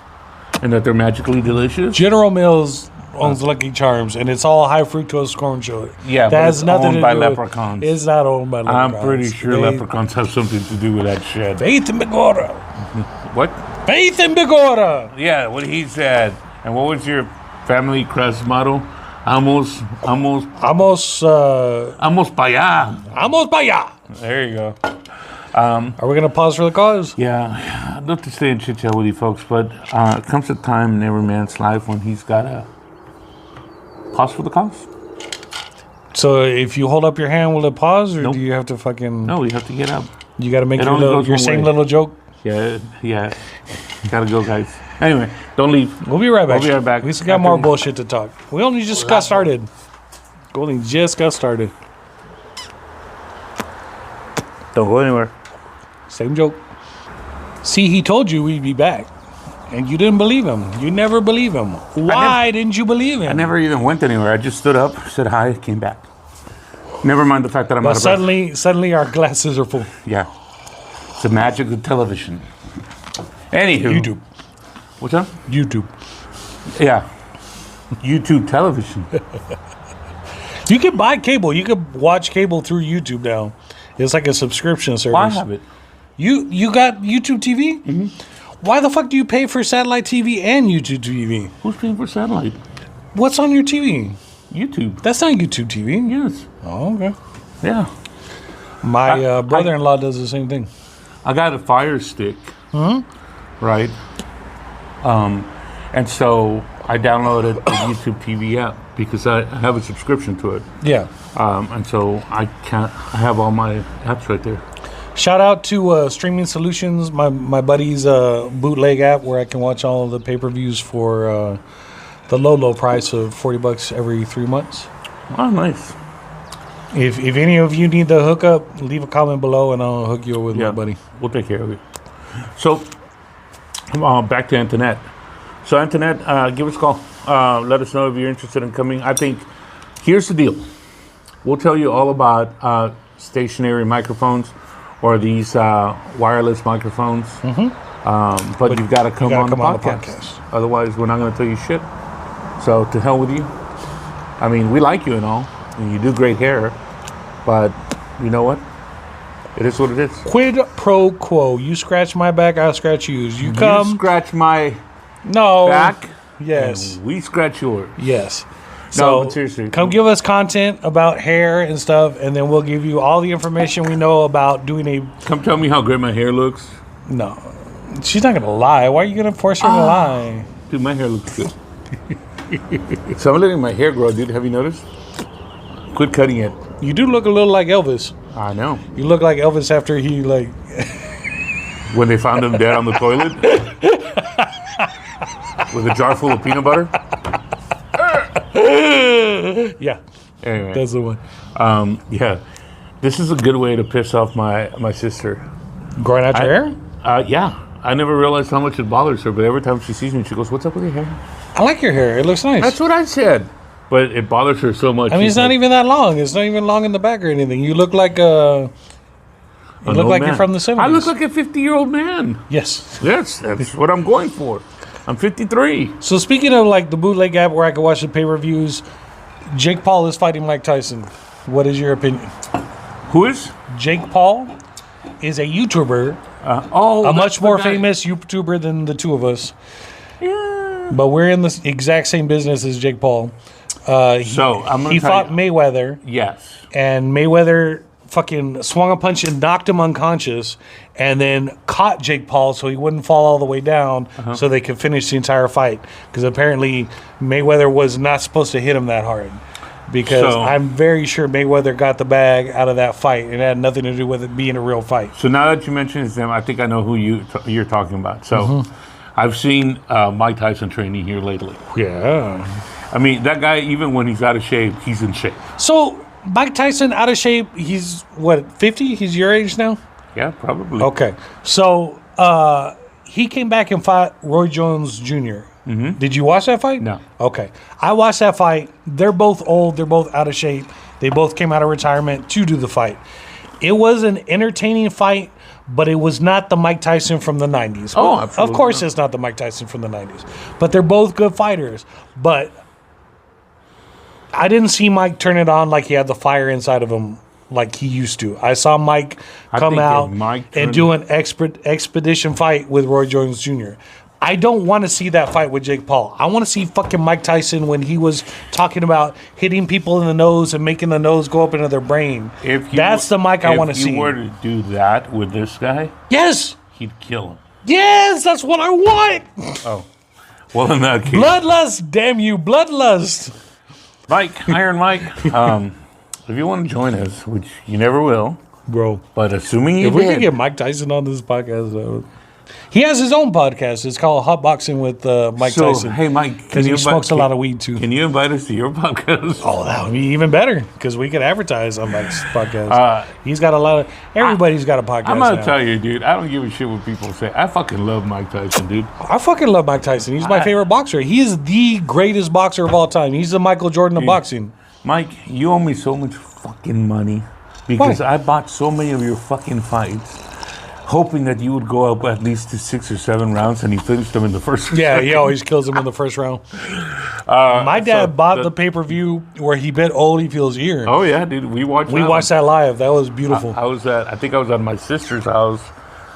and that they're magically delicious. General Mills owns Lucky Charms, and it's all high fructose corn sugar. Yeah, that has nothing to do with leprechauns. It's not owned by leprechauns. I'm pretty sure leprechauns have something to do with that shit. Faith in Bigora. What? Faith in Bigora. Yeah, what he said. And what was your family crest motto? Vamos para allá. Vamos para allá. There you go. Are we going to pause for the cause? Yeah, I'd love to stay and chit-chat with you folks, but it comes a time in every man's life when he's got to pause for the cause. So if you hold up your hand, will it pause, or do you have to fucking... No, you have to get up. You got to make your same little joke? Yeah. Gotta go, guys. Anyway, don't leave. We'll be right back. We still got more bullshit to talk. We only just got started. Don't go anywhere. Same joke. See, he told you we'd be back. And you didn't believe him. You never believe him. Why didn't you believe him? I never even went anywhere. I just stood up, said hi, came back. Never mind the fact that I'm out of breath. Suddenly our glasses are full. Yeah. It's the magic of television. Anywho. YouTube. What's up? YouTube. Yeah. YouTube television. You can buy cable. You can watch cable through YouTube now. It's like a subscription service. Well, I have it. You got YouTube TV? Mm-hmm. Why the fuck do you pay for satellite TV and YouTube TV? Who's paying for satellite? What's on your TV? YouTube. That's not YouTube TV. Yes. Oh, okay. Yeah. My brother-in-law does the same thing. I got a Fire Stick. Mm-hmm. Right. And so I downloaded the YouTube TV app because I have a subscription to it. Yeah. And so I have all my apps right there. Shout out to Streaming Solutions, my buddy's bootleg app where I can watch all of the pay-per-views for the low price of $40 every 3 months. Oh, nice. If any of you need the hookup, leave a comment below and I'll hook you up with my buddy. We'll take care of it. So, back to Antoinette. So, Antoinette, give us a call. Let us know if you're interested in coming. I think, here's the deal. We'll tell you all about stationary microphones or these wireless microphones. Mm-hmm. But you've got to come on the podcast. Otherwise, we're not going to tell you shit. So, to hell with you. I mean, we like you and all, and you do great hair, but you know what? It is what it is. Quid pro quo. You scratch my back, I'll scratch yours. You come. You scratch my No. back. Yes. And we scratch yours. Yes. No, So but seriously. come give us content about hair and stuff, and then we'll give you all the information we know about doing a. Come tell me how great my hair looks. No. She's not going to lie. Why are you going to force her to lie? Dude, my hair looks good. So I'm letting my hair grow, dude. Have you noticed? Quit cutting it. You do look a little like Elvis. I know. You look like Elvis after he, like. When they found him dead on the toilet with a jar full of peanut butter. Yeah. Anyway, That's the one. yeah, this is a good way to piss off my sister. Growing out your hair? Yeah, I never realized how much it bothers her, but every time she sees me, she goes, "What's up with your hair?" I like your hair. It looks nice. That's what I said. But it bothers her so much. I mean, it's not even that long. It's not even long in the back or anything. You look like a. You look like you're from the 70s. I look like a 50-year-old man. Yes. Yes, that's what I'm going for. I'm 53. So speaking of like the bootleg app where I can watch the pay-per-views, Jake Paul is fighting Mike Tyson. What is your opinion? Who is? Jake Paul is a YouTuber, a much more famous YouTuber than the two of us. Yeah. But we're in the exact same business as Jake Paul. So I'm gonna He tell fought you. Mayweather, Yes. and Mayweather fucking swung a punch and knocked him unconscious, and then caught Jake Paul so he wouldn't fall all the way down, so they could finish the entire fight. Because apparently Mayweather was not supposed to hit him that hard. Because So- I'm very sure Mayweather got the bag out of that fight, and it had nothing to do with it being a real fight. So now that you mention his name, I think I know who you're talking about. So I've seen Mike Tyson training here lately. Yeah. I mean, that guy, even when he's out of shape, he's in shape. So Mike Tyson out of shape. He's what, 50? He's your age now? Yeah, probably. Okay. So he came back and fought Roy Jones Jr. Mm-hmm. Did you watch that fight? No. Okay. I watched that fight. They're both old. They're both out of shape. They both came out of retirement to do the fight. It was an entertaining fight, but it was not the Mike Tyson from the 90s. Oh, absolutely Of course not. it's not the Mike Tyson from the 90s. But they're both good fighters. But I didn't see Mike turn it on like he had the fire inside of him like he used to. I saw Mike come think out if Mike and turned- do an expedition fight with Roy Jones Jr. I don't want to see that fight with Jake Paul. I want to see fucking Mike Tyson when he was talking about hitting people in the nose and making the nose go up into their brain. That's the Mike I want to see. If you were to do that with this guy, Yes! he'd kill him. Yes! That's what I want! Oh. Well, in that case. Bloodlust! Damn you, bloodlust! Mike, Iron Mike, if you want to join us, which you never will, Bro. but assuming you If we did, could get Mike Tyson on this podcast, he has his own podcast. It's called Hot Boxing with Mike so, Tyson. hey, Mike, Because he smokes a lot of weed too. Can you invite us to your podcast? Oh, that would be even better because we could advertise on Mike's podcast. He's got a lot of. Everybody's got a podcast. I'm gonna now. tell you, dude. I don't give a shit what people say. I fucking love Mike Tyson, dude. I fucking love Mike Tyson. He's my favorite boxer. He is the greatest boxer of all time. He's the Michael Jordan of boxing. Mike, you owe me so much fucking money because I bought so many of your fucking fights, hoping that you would go up at least to 6 or 7 rounds, and he finished them in the first. Yeah, he always kills him in the first round. My dad bought the pay-per-view where he bit Holyfield's ear. Oh yeah, dude. We watched. We watched that live. That was beautiful. I think I was at my sister's house,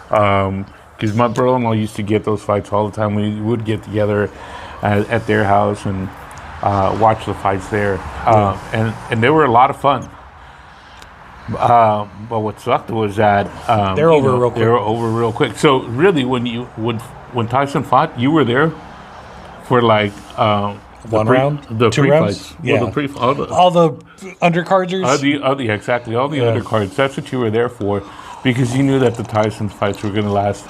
because my brother-in-law used to get those fights all the time. We would get together at their house and watch the fights there, and they were a lot of fun. But what sucked was that They're over real quick. They were over real quick. So really, when Tyson fought, you were there for like One round? the 2 pre-fights, rounds? Yeah. All the undercarders. Exactly, all the undercards. That's what you were there for, because you knew that the Tyson fights were going to last.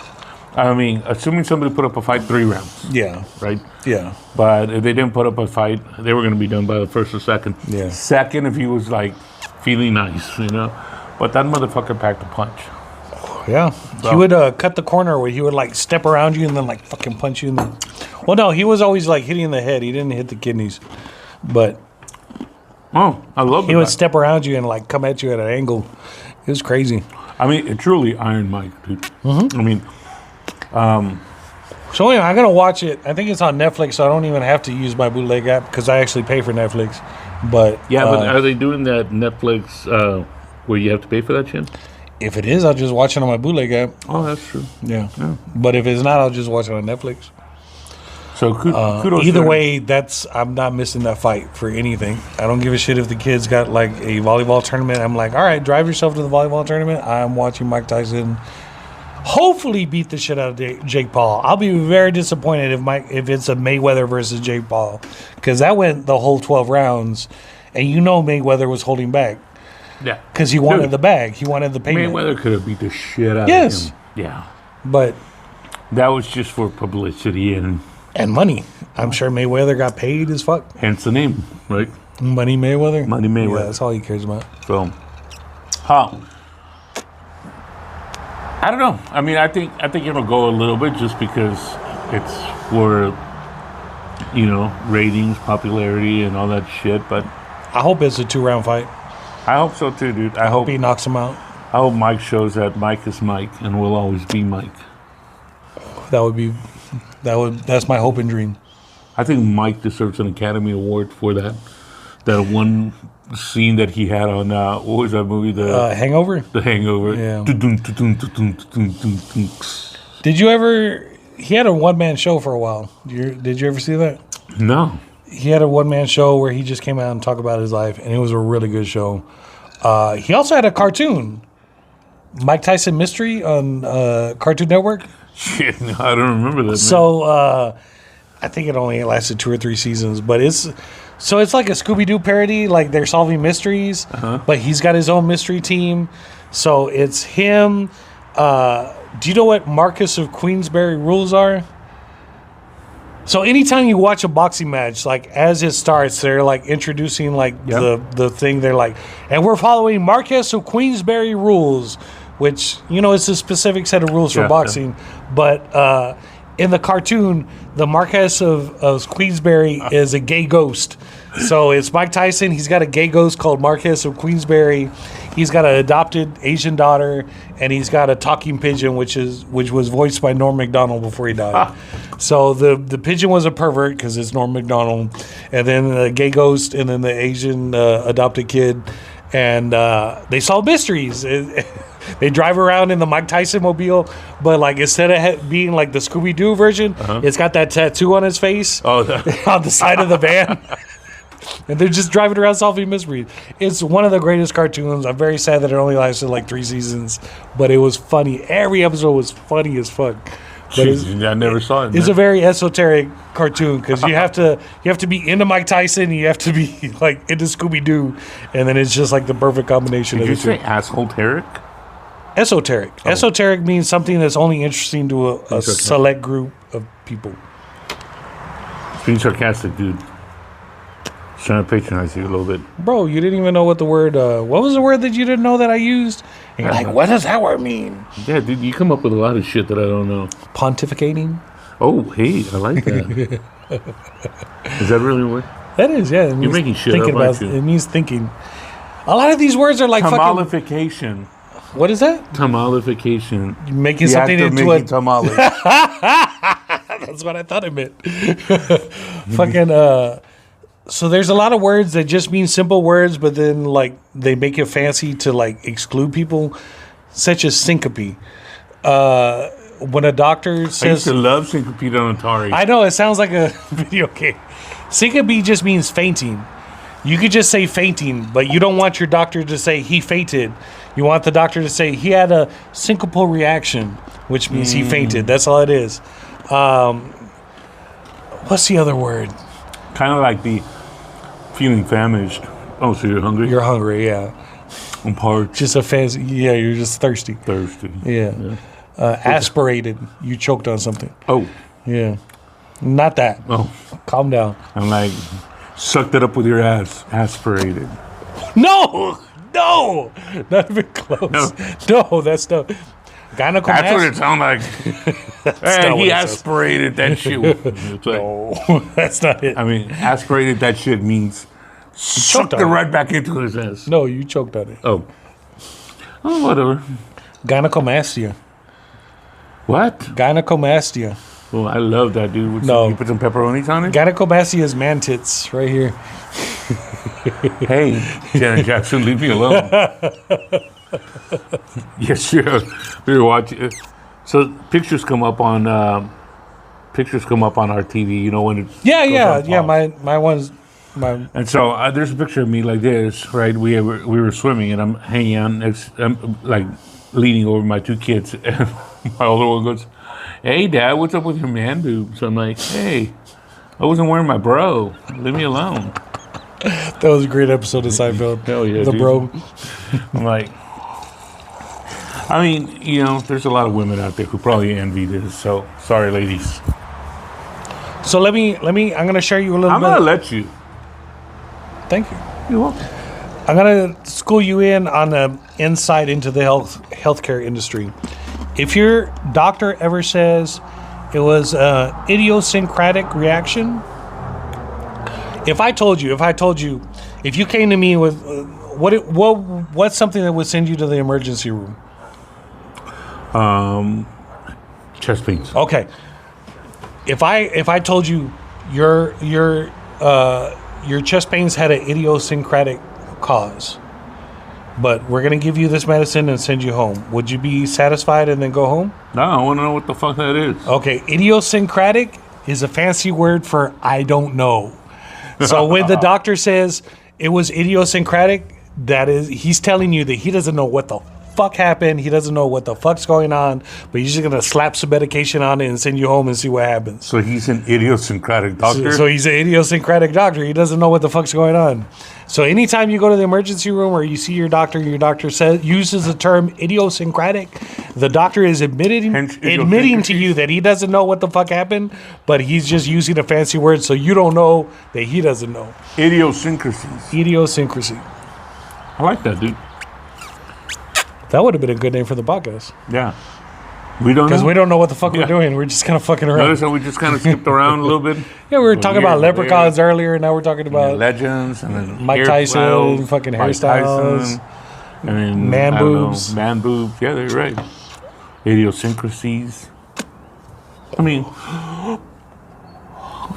I mean, assuming somebody put up a fight 3 rounds, Yeah. right? Yeah. But if they didn't put up a fight, they were going to be done by the first or second. Yeah. Second, if he was like feeling nice, you know. But that motherfucker packed a punch. Yeah. He would cut the corner where he would like step around you and then like fucking punch you in the. Well, no, he was always like hitting the head. He didn't hit the kidneys. But Oh, I love he it. would step around you and like come at you at an angle. It was crazy. I mean, it truly Iron Mike, dude. I mean, So anyway, I'm gonna watch it. I think it's on Netflix, so I don't even have to use my bootleg app because I actually pay for Netflix. But yeah, but are they doing that Netflix where you have to pay for that shit? If it is, I'll just watch it on my bootleg app. Oh, that's true. Yeah. But if it's not, I'll just watch it on Netflix. So kudos. Either way, I'm not missing that fight for anything. I don't give a shit if the kids got like a volleyball tournament. I'm like, all right, drive yourself to the volleyball tournament. I'm watching Mike Tyson hopefully beat the shit out of Jake Paul. I'll be very disappointed if it's a Mayweather versus Jake Paul, because that went the whole 12 rounds, and Mayweather was holding back. Yeah. Because he wanted the bag. He wanted the payment. Mayweather could have beat the shit out of him. Yeah. But that was just for publicity and money. I'm sure Mayweather got paid as fuck. Hence the name, right? Money Mayweather? Money Mayweather. Yeah, that's all he cares about. So, I don't know. I mean, I think it'll go a little bit just because it's for, ratings, popularity, and all that shit. But I hope it's a 2-round fight. I hope so too, dude. I hope he knocks him out. I hope Mike shows that Mike is Mike and will always be Mike. That's my hope and dream. I think Mike deserves an Academy Award for that one scene that he had on what was that movie? The Hangover. The Hangover. Yeah. Did you ever? He had a one-man show for a while. Did you ever see that? No. He had a one-man show where he just came out and talked about his life, and it was a really good show. He also had a cartoon, Mike Tyson Mystery on Cartoon Network. Shit, no, I don't remember that. So I think it only lasted 2 or 3 seasons, but it's like a Scooby-Doo parody. Like they're solving mysteries, but he's got his own mystery team. So it's him. Do you know what Marcus of Queensberry rules are? So anytime you watch a boxing match, like as it starts, they're like introducing like the thing. They're like, and we're following Marquess of Queensberry rules, which it's a specific set of rules for boxing. Yeah. But in the cartoon, the Marquess of Queensberry is a gay ghost. So it's Mike Tyson. He's got a gay ghost called Marquess of Queensberry. He's got an adopted Asian daughter, and he's got a talking pigeon, which was voiced by Norm Macdonald before he died. So the pigeon was a pervert because it's Norm Macdonald, and then the gay ghost, and then the Asian adopted kid, and they solve mysteries. They drive around in the Mike Tyson mobile, but like instead of being like the Scooby-Doo version, it's got that tattoo on his face on the side of the van. And they're just driving around solving mysteries. It's one of the greatest cartoons. I'm very sad that it only lasted like 3 seasons, but it was funny. Every episode was funny as fuck. Jeez, I never saw it. It's a very esoteric cartoon because you have to be into Mike Tyson, and you have to be like into Scooby-Doo, and then it's just like the perfect combination of the two. Did you say asshole-teric? Esoteric. Oh. Esoteric means something that's only interesting to a select group of people. Being sarcastic, dude. Trying to patronize you a little bit. Bro, you didn't even know what the word... what was the word that you didn't know that I used? And you're like, what does that word mean? Yeah, dude, you come up with a lot of shit that I don't know. Pontificating? Oh, hey, I like that. Is that really a word? That is, yeah. You're making shit up, aren't you? It means thinking. A lot of these words are like Tamalification. What is that? Tamalification. You're making something into a... tamale. That's what I thought it meant. Fucking... So there's a lot of words that just mean simple words, but then like they make it fancy to like exclude people, such as syncope. When a doctor says, I used to love syncope on Atari. I know it sounds like a video game. Syncope just means fainting. You could just say fainting, but you don't want your doctor to say he fainted. You want the doctor to say he had a syncopal reaction, which means he fainted. That's all it is. What's the other word? Kind of like the feeling famished. Oh, so you're hungry? You're hungry, yeah. I'm parched. Just a fancy, yeah, you're just thirsty. Thirsty. Yeah. Aspirated. You choked on something. Oh. Yeah. Not that. Oh. Calm down. I'm like, sucked it up with your ass. Aspirated. No! No! Not even close. No, that's no. That's what it sounds like. And he aspirated that shit. Like, no, that's not it. I mean, aspirated that shit means sucked it right back into his ass. No, you choked on it. Oh, whatever. Gynecomastia. What? Gynecomastia. Well, I love that, dude. No. You put some pepperonis on it? Gynecomastia is man tits right here. Hey, Janet Jackson, leave me alone. Yes, yeah. We were watching. So pictures come up on our TV. You know when it Yeah, goes yeah, on yeah. pause. My one's my. And so there's a picture of me like this, right? We were swimming, and I'm hanging on next, I'm like leaning over my two kids, and my older one goes, "Hey, Dad, what's up with your man boobs?" I'm like, "Hey, I wasn't wearing my bro. Leave me alone." That was a great episode of Seinfeld. Hell yeah, the dude. bro. I'm like, I mean, you know, there's a lot of women out there who probably envy this. So sorry, ladies. So let me. I'm gonna share you a little I'm bit. gonna let you. Thank you. You're welcome. I'm gonna school you in on the insight into the healthcare industry. If your doctor ever says it was an idiosyncratic reaction, if I told you, if you came to me with what's something that would send you to the emergency room? Chest pains. Okay. If I told you your chest pains had an idiosyncratic cause, but we're gonna give you this medicine and send you home, would you be satisfied and then go home? No, I want to know what the fuck that is. Okay, idiosyncratic is a fancy word for I don't know. So when the doctor says it was idiosyncratic, that is, he's telling you that he doesn't know what the fuck happened. He doesn't know what the fuck's going on, but he's just gonna slap some medication on it and send you home and see what happens. So he's an idiosyncratic doctor. So he's an idiosyncratic doctor. He doesn't know what the fuck's going on. So anytime you go to the emergency room or you see your doctor uses the term idiosyncratic, the doctor is admitting to you that he doesn't know what the fuck happened, but he's just using a fancy word so you don't know that he doesn't know. Idiosyncrasies. Idiosyncrasy. I like that, dude. That would have been a good name for the podcast. Yeah. We don't know. Because we don't know what the fuck Yeah. we're doing. We're just kind of fucking around. Notice how we just kind of skipped around a little bit? Yeah, we were talking about here, leprechauns earlier, and now we're talking about legends, and then Mike Tyson, hairstyles, fucking Mike hairstyles, Tyson, and then, man I don't know, boobs. man boobs. Yeah, they're right. Idiosyncrasies. I mean, I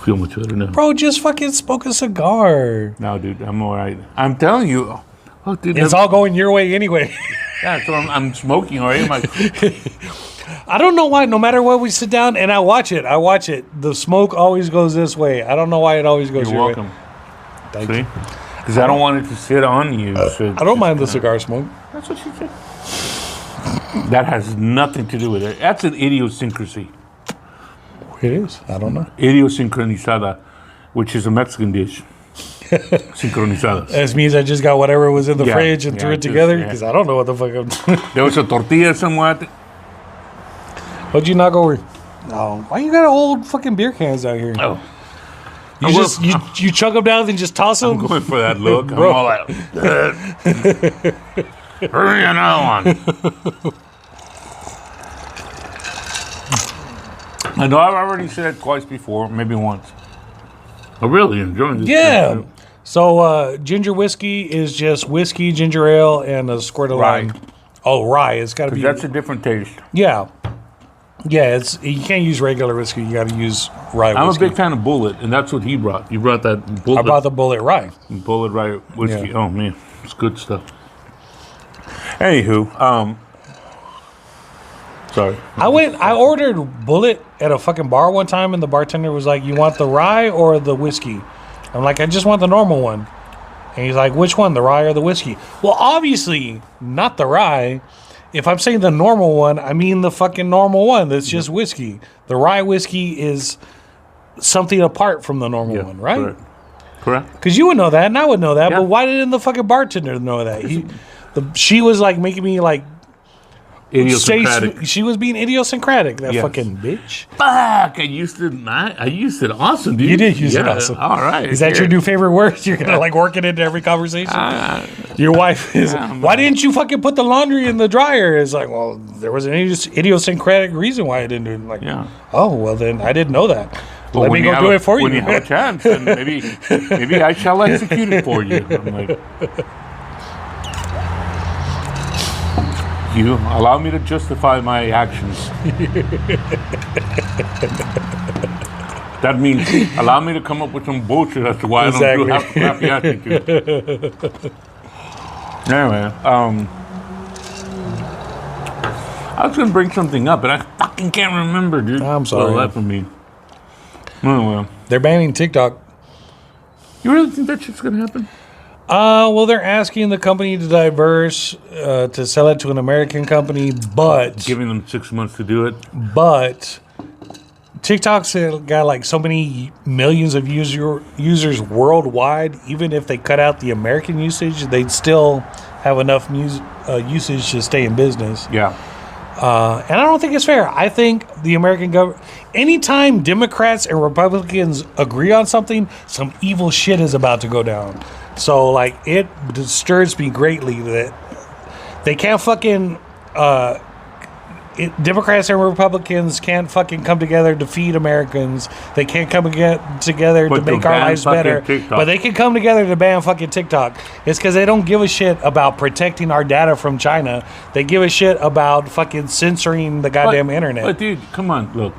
feel much better now. Bro, just fucking smoke a cigar. No, dude, I'm all right. I'm telling you. Oh, dude, It's all going your way anyway. yeah, so I'm smoking already. I'm like, I don't know why, no matter what we sit down and I watch it, the smoke always goes this way. I don't know why it always goes you're your welcome. way. Thank See? you. Because I don't want it to sit on you. So I don't mind the cigar smoke. That's what she said. That has nothing to do with it. That's an idiosyncrasy. It is. I don't know. Idiosincronizada, which is a Mexican dish. Sincronizadas. That means I just got whatever was in the fridge and threw it just- together yeah. because I don't know what the fuck I'm doing. There was a tortilla somewhat. What'd you knock over? No. Why you got old fucking beer cans out here? Oh, You just you chug them down and just toss them? I'm going for that look. I'm Bro. all like, hurry another one. I know I've already said it twice before, maybe once. I'm really enjoying this. Yeah. drink. So ginger whiskey is just whiskey, ginger ale, and a squirt of Rye. lime. Oh, rye. It's got to be. That's a different taste. Yeah. Yeah, you can't use regular whiskey. You got to use rye I'm whiskey. a big fan of Bullet, and that's what he brought. He brought that Bullet, I brought the Bullet Rye. Bullet Rye whiskey. Yeah. Oh man, it's good stuff. Anywho, sorry. I ordered Bullet at a fucking bar one time, and the bartender was like, "You want the rye or the whiskey?" I'm like, "I just want the normal one." And he's like, "Which one, the rye or the whiskey?" Well, obviously not the rye. If I'm saying the normal one, I mean the fucking normal one that's just whiskey. The rye whiskey is something apart from the normal one, right? Correct. Because you would know that, and I would know that, Yeah. but why didn't the fucking bartender know that? She was like making me like say Idiosyncratic. she was being idiosyncratic. That Yes. fucking bitch. Fuck! I used it awesome, dude. You did use it Yeah, awesome. All right. Is that your new favorite word? You're gonna like work it into every conversation. Your wife is. Why didn't you fucking put the laundry in the dryer? It's like, well, there was an idiosyncratic reason why I didn't do it. Like, Yeah. oh well, then I didn't know that. Well, Let me go do it for you. When you have a chance, then maybe I shall execute it for you. I'm like, you allow me to justify my actions. That means allow me to come up with some bullshit as to why I don't do happy attitude. Anyway, I was gonna bring something up, but I fucking can't remember, dude. I'm sorry. Well, that for me. Oh well. They're banning TikTok. You really think that shit's gonna happen? Well, they're asking the company to diverse to sell it to an American company, but Giving them 6 months to do it. TikTok's got like so many millions of users worldwide. Even if they cut out the American usage, they'd still have enough usage to stay in business. Yeah. And I don't think it's fair. I think the American government, anytime Democrats and Republicans agree on something, some evil shit is about to go down. So, like, it disturbs me greatly that they can't fucking, Democrats and Republicans can't fucking come together to feed Americans. They can't come together to make our lives better. TikTok. But they can come together to ban fucking TikTok. It's because they don't give a shit about protecting our data from China. They give a shit about fucking censoring the goddamn internet. But, dude, come on, look.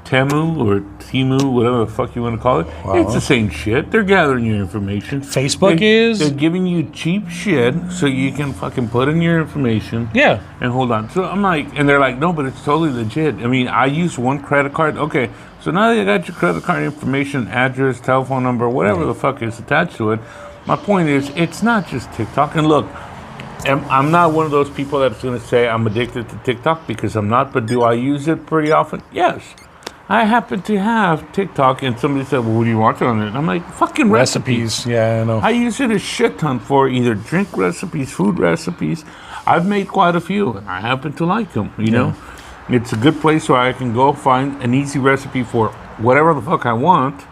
Temu or Timu, whatever the fuck you want to call it, it's the same shit. They're gathering your information. Facebook They're giving you cheap shit so you can fucking put in your information. Yeah. And hold on. So I'm like, and they're like, no, but it's totally legit. I mean, I use one credit card. Okay, so now that you got your credit card information, address, telephone number, whatever the fuck is attached to it, my point is, it's not just TikTok. And look, I'm not one of those people that's going to say I'm addicted to TikTok, because I'm not, but do I use it pretty often? Yes. I happen to have TikTok, and somebody said, well, what do you watch on it? And I'm like, fucking recipes. Yeah, I know. I use it a shit ton for either drink recipes, food recipes. I've made quite a few, and I happen to like them, you know? It's a good place where I can go find an easy recipe for whatever the fuck I want,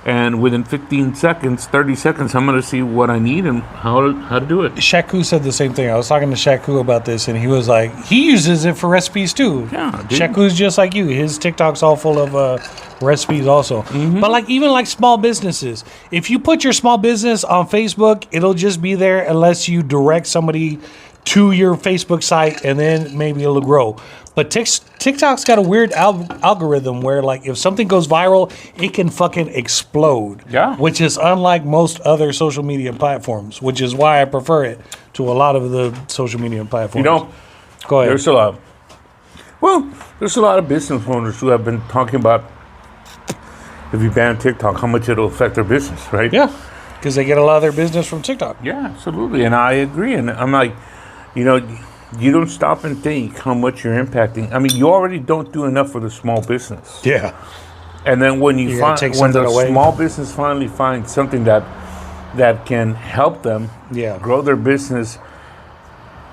and within 15 seconds, 30 seconds, I'm going to see what I need and how to do it. Shaku said the same thing. I was talking to Shaku about this, and he was like, he uses it for recipes too. Yeah, dude. Shaku's just like you. His TikTok's all full of recipes also. But like even like small businesses, if you put your small business on Facebook, it'll just be there unless you direct somebody to your Facebook site, and then maybe it'll grow. But TikTok's got a weird algorithm where, like, if something goes viral, it can fucking explode. Yeah. Which is unlike most other social media platforms, which is why I prefer it to a lot of the social media platforms. You know, go ahead. there's a lot of business owners who have been talking about, if you ban TikTok, how much it'll affect their business, right? Yeah, because they get a lot of their business from TikTok. Yeah, absolutely. And I agree. And I'm like, you know, you don't stop and think how much you're impacting. I mean, you already don't do enough for the small business. Yeah. And then when you find, when the away. small business finally finds something that can help them grow their business,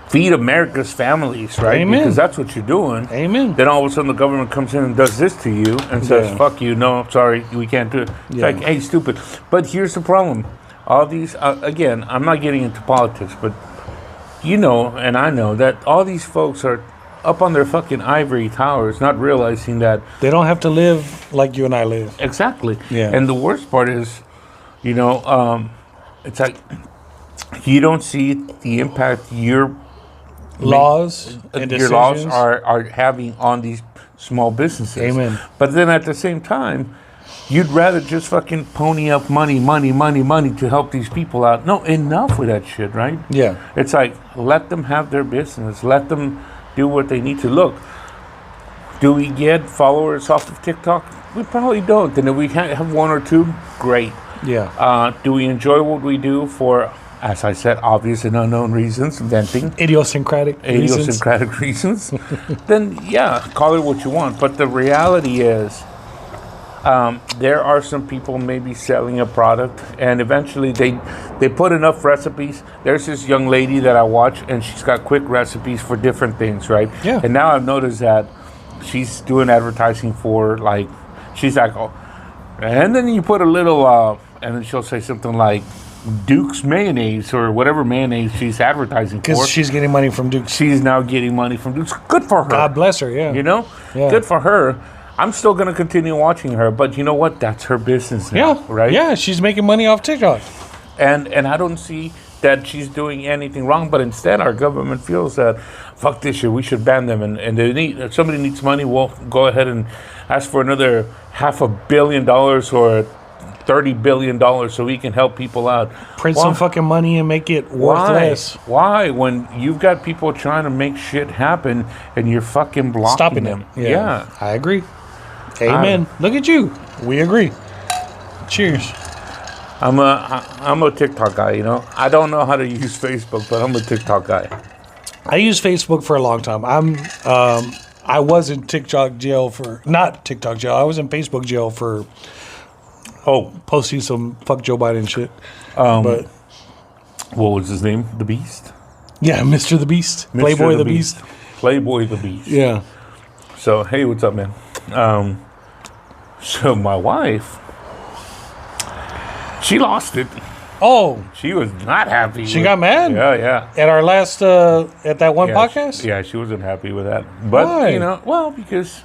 feed America's families, right? Amen. Because that's what you're doing. Amen. Then all of a sudden the government comes in and does this to you and says, fuck you, no, sorry, we can't do it. It's like, hey, stupid. But here's the problem. All these, again, I'm not getting into politics, but you know, and I know that all these folks are up on their fucking ivory towers, not realizing that they don't have to live like you and I live. Exactly. Yeah. And the worst part is, you know, it's like you don't see the impact your laws and your laws decisions are having on these small businesses. Amen. But then at the same time, you'd rather just fucking pony up money to help these people out. No, enough with that shit, right? Yeah. It's like, let them have their business. Let them do what they need to. Look, do we get followers off of TikTok? We probably don't. And if we have one or two, great. Yeah. Do we enjoy what we do for, as I said, obvious and unknown reasons, venting? Idiosyncratic reasons. Then, yeah, call it what you want. But the reality is, there are some people maybe selling a product, and eventually they put enough recipes. There's this young lady that I watch, and she's got quick recipes for different things, right? Yeah. And now I've noticed that she's doing advertising for, like, she's like, oh, and then you put a little, and then she'll say something like Duke's mayonnaise or whatever mayonnaise she's advertising for. Because she's getting money from Duke's. She's now getting money from Duke's. Good for her. God bless her, yeah. You know? Yeah. Good for her. I'm still going to continue watching her, but you know what? That's her business now, right? Yeah, she's making money off TikTok. And I don't see that she's doing anything wrong, but instead our government feels that, fuck this shit, we should ban them. And if somebody needs money, we'll go ahead and ask for another $500 million or $30 billion so he can help people out. Print some fucking money and make it worth less. Why? When you've got people trying to make shit happen and you're fucking blocking Stopping them. it. Yeah. I agree. Amen. Look at you. We agree. Cheers. I'm a TikTok guy, you know. I don't know how to use Facebook, but I'm a TikTok guy. I used Facebook for a long time. I was in TikTok jail for not TikTok jail. I was in Facebook jail for posting some fuck Joe Biden shit. But what was his name? The Beast? Yeah, Mr. the Beast. Mr. Playboy the Beast. Playboy the Beast. Yeah. So hey, what's up, man? So my wife, she lost it. Oh, She was not happy. she got mad Yeah. at our last at that one Yeah, podcast. she wasn't happy with that. But, Why? you know, well, because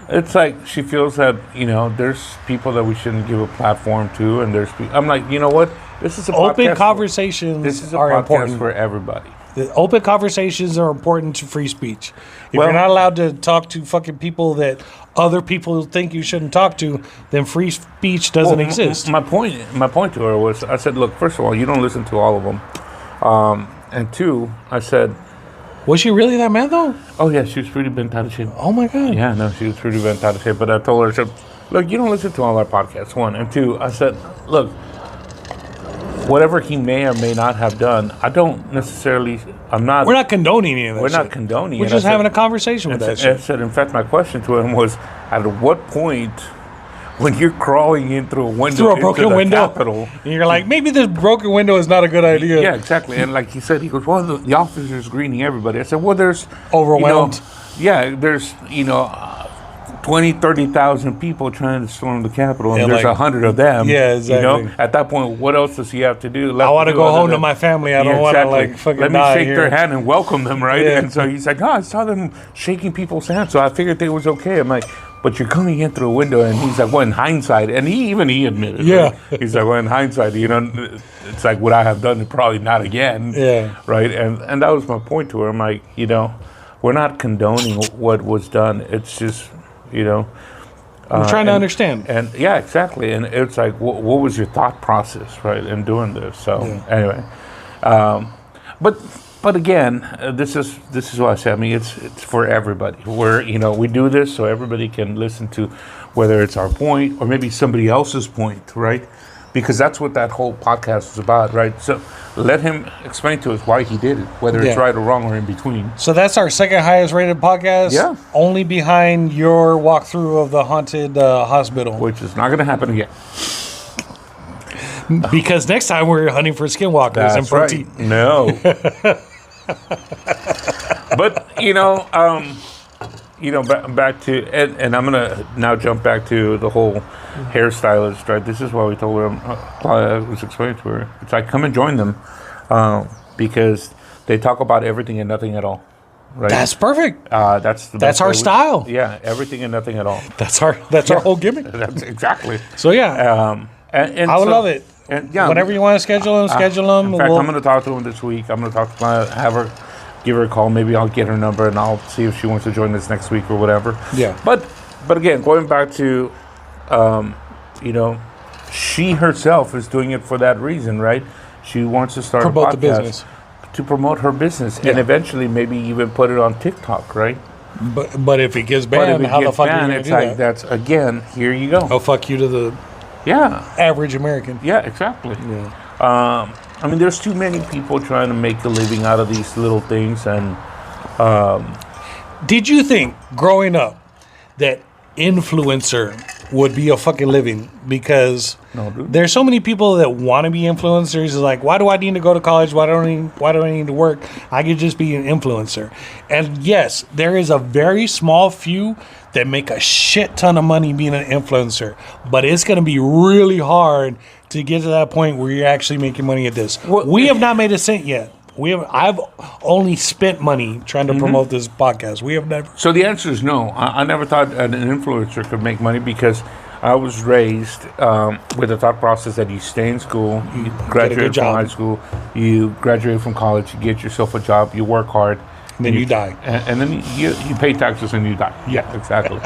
it's like she feels that, you know, there's people that we shouldn't give a platform to. And I'm like, you know what? This is a Open podcast conversations This is a are podcast important. for everybody. The open conversations are important to free speech. If Well- you're not allowed to talk to fucking people that other people think you shouldn't talk to, then free speech doesn't exist. My point to her was, I said, look, first of all, you don't listen to all of them. And two, I said, Was she really that mad though? oh, yeah, she was pretty bent out of shape. Oh my god. Yeah, no, she was pretty bent out of shape. But I told her, I said, look, you don't listen to all our podcasts, one. And two, I said, look, whatever he may or may not have done, I don't necessarily, We're not condoning any of that We're shit. not condoning We're it. just I said- having a conversation with that I shit. said, in fact, my question to him was, at what point, when you're crawling in through a window, Through a into broken the window. Capitol, And you're like, maybe this broken window is not a good idea. yeah, exactly. And like he said, he goes, well, the officer's greeting everybody. I said, well, there's Overwhelmed. There's 20, 30,000 people trying to storm the Capitol, and Yeah, there's like- 100 of them. Yeah, exactly. You know, at that point, what else does he have to do? I want to go home to my family. I don't want to like fucking Let me die shake here. their hand and welcome them, right? Yeah. And so he's like, I saw them shaking people's hands, so I figured they was okay. I'm like, but you're coming in through a window, and he's like, well, in hindsight, and he admitted, Yeah. right? He's like, well, in hindsight, it's like, would I have done it? Probably not again. Yeah. Right. And that was my point to her. I'm like, we're not condoning what was done. It's just, I'm trying to understand. And yeah, exactly. And it's like, what was your thought process, right, in doing this? So anyway, but again, this is what I said. I mean, it's for everybody. We do this so everybody can listen to, whether it's our point or maybe somebody else's point, right? Because that's what that whole podcast is about, right? So let him explain to us why he did it, whether it's right or wrong or in between. So that's our second highest rated podcast. Yeah. Only behind your walkthrough of the haunted hospital. Which is not going to happen again. Because next time we're hunting for skinwalkers and That's right. protein. No. But, back to, and I'm going to now jump back to the whole hairstylist, right? This is why we told her, I was explaining to her, it's like, come and join them because they talk about everything and nothing at all, right? That's perfect. That's our style. Yeah, everything and nothing at all. That's our whole gimmick. That's exactly. So yeah, And I would love it. And yeah, whenever you want to schedule them, schedule them. In fact, I'm going to talk to him this week. I'm going to talk to give her a call. Maybe I'll get her number and I'll see if she wants to join us next week or whatever. Yeah. But again, going back to, she herself is doing it for that reason, right? She wants to start Promote a the podcast business. to promote her business and eventually maybe even put it on TikTok, right? But if it gets banned, how the fuck are you going to it's do like that? that's again. Here you go. Oh, fuck you to the average American. Yeah, exactly. Yeah. I mean, there's too many people trying to make a living out of these little things, and Did you think growing up that influencer would be a fucking living? Because No, dude. there's so many people that want to be influencers. It's like, why do I need to go to college? Why do I need to work? I could just be an influencer. And yes, there is a very small few that make a shit ton of money being an influencer, but it's going to be really hard to get to that point where you're actually making money at this. We have not made a cent yet. I've only spent money trying to promote this podcast. We have never. So the answer is no. I never thought an influencer could make money because I was raised with the thought process that you stay in school, you graduate from high school, you graduate from college, you get yourself a job, you work hard. Then you die. And then you pay taxes and you die. Yeah, exactly.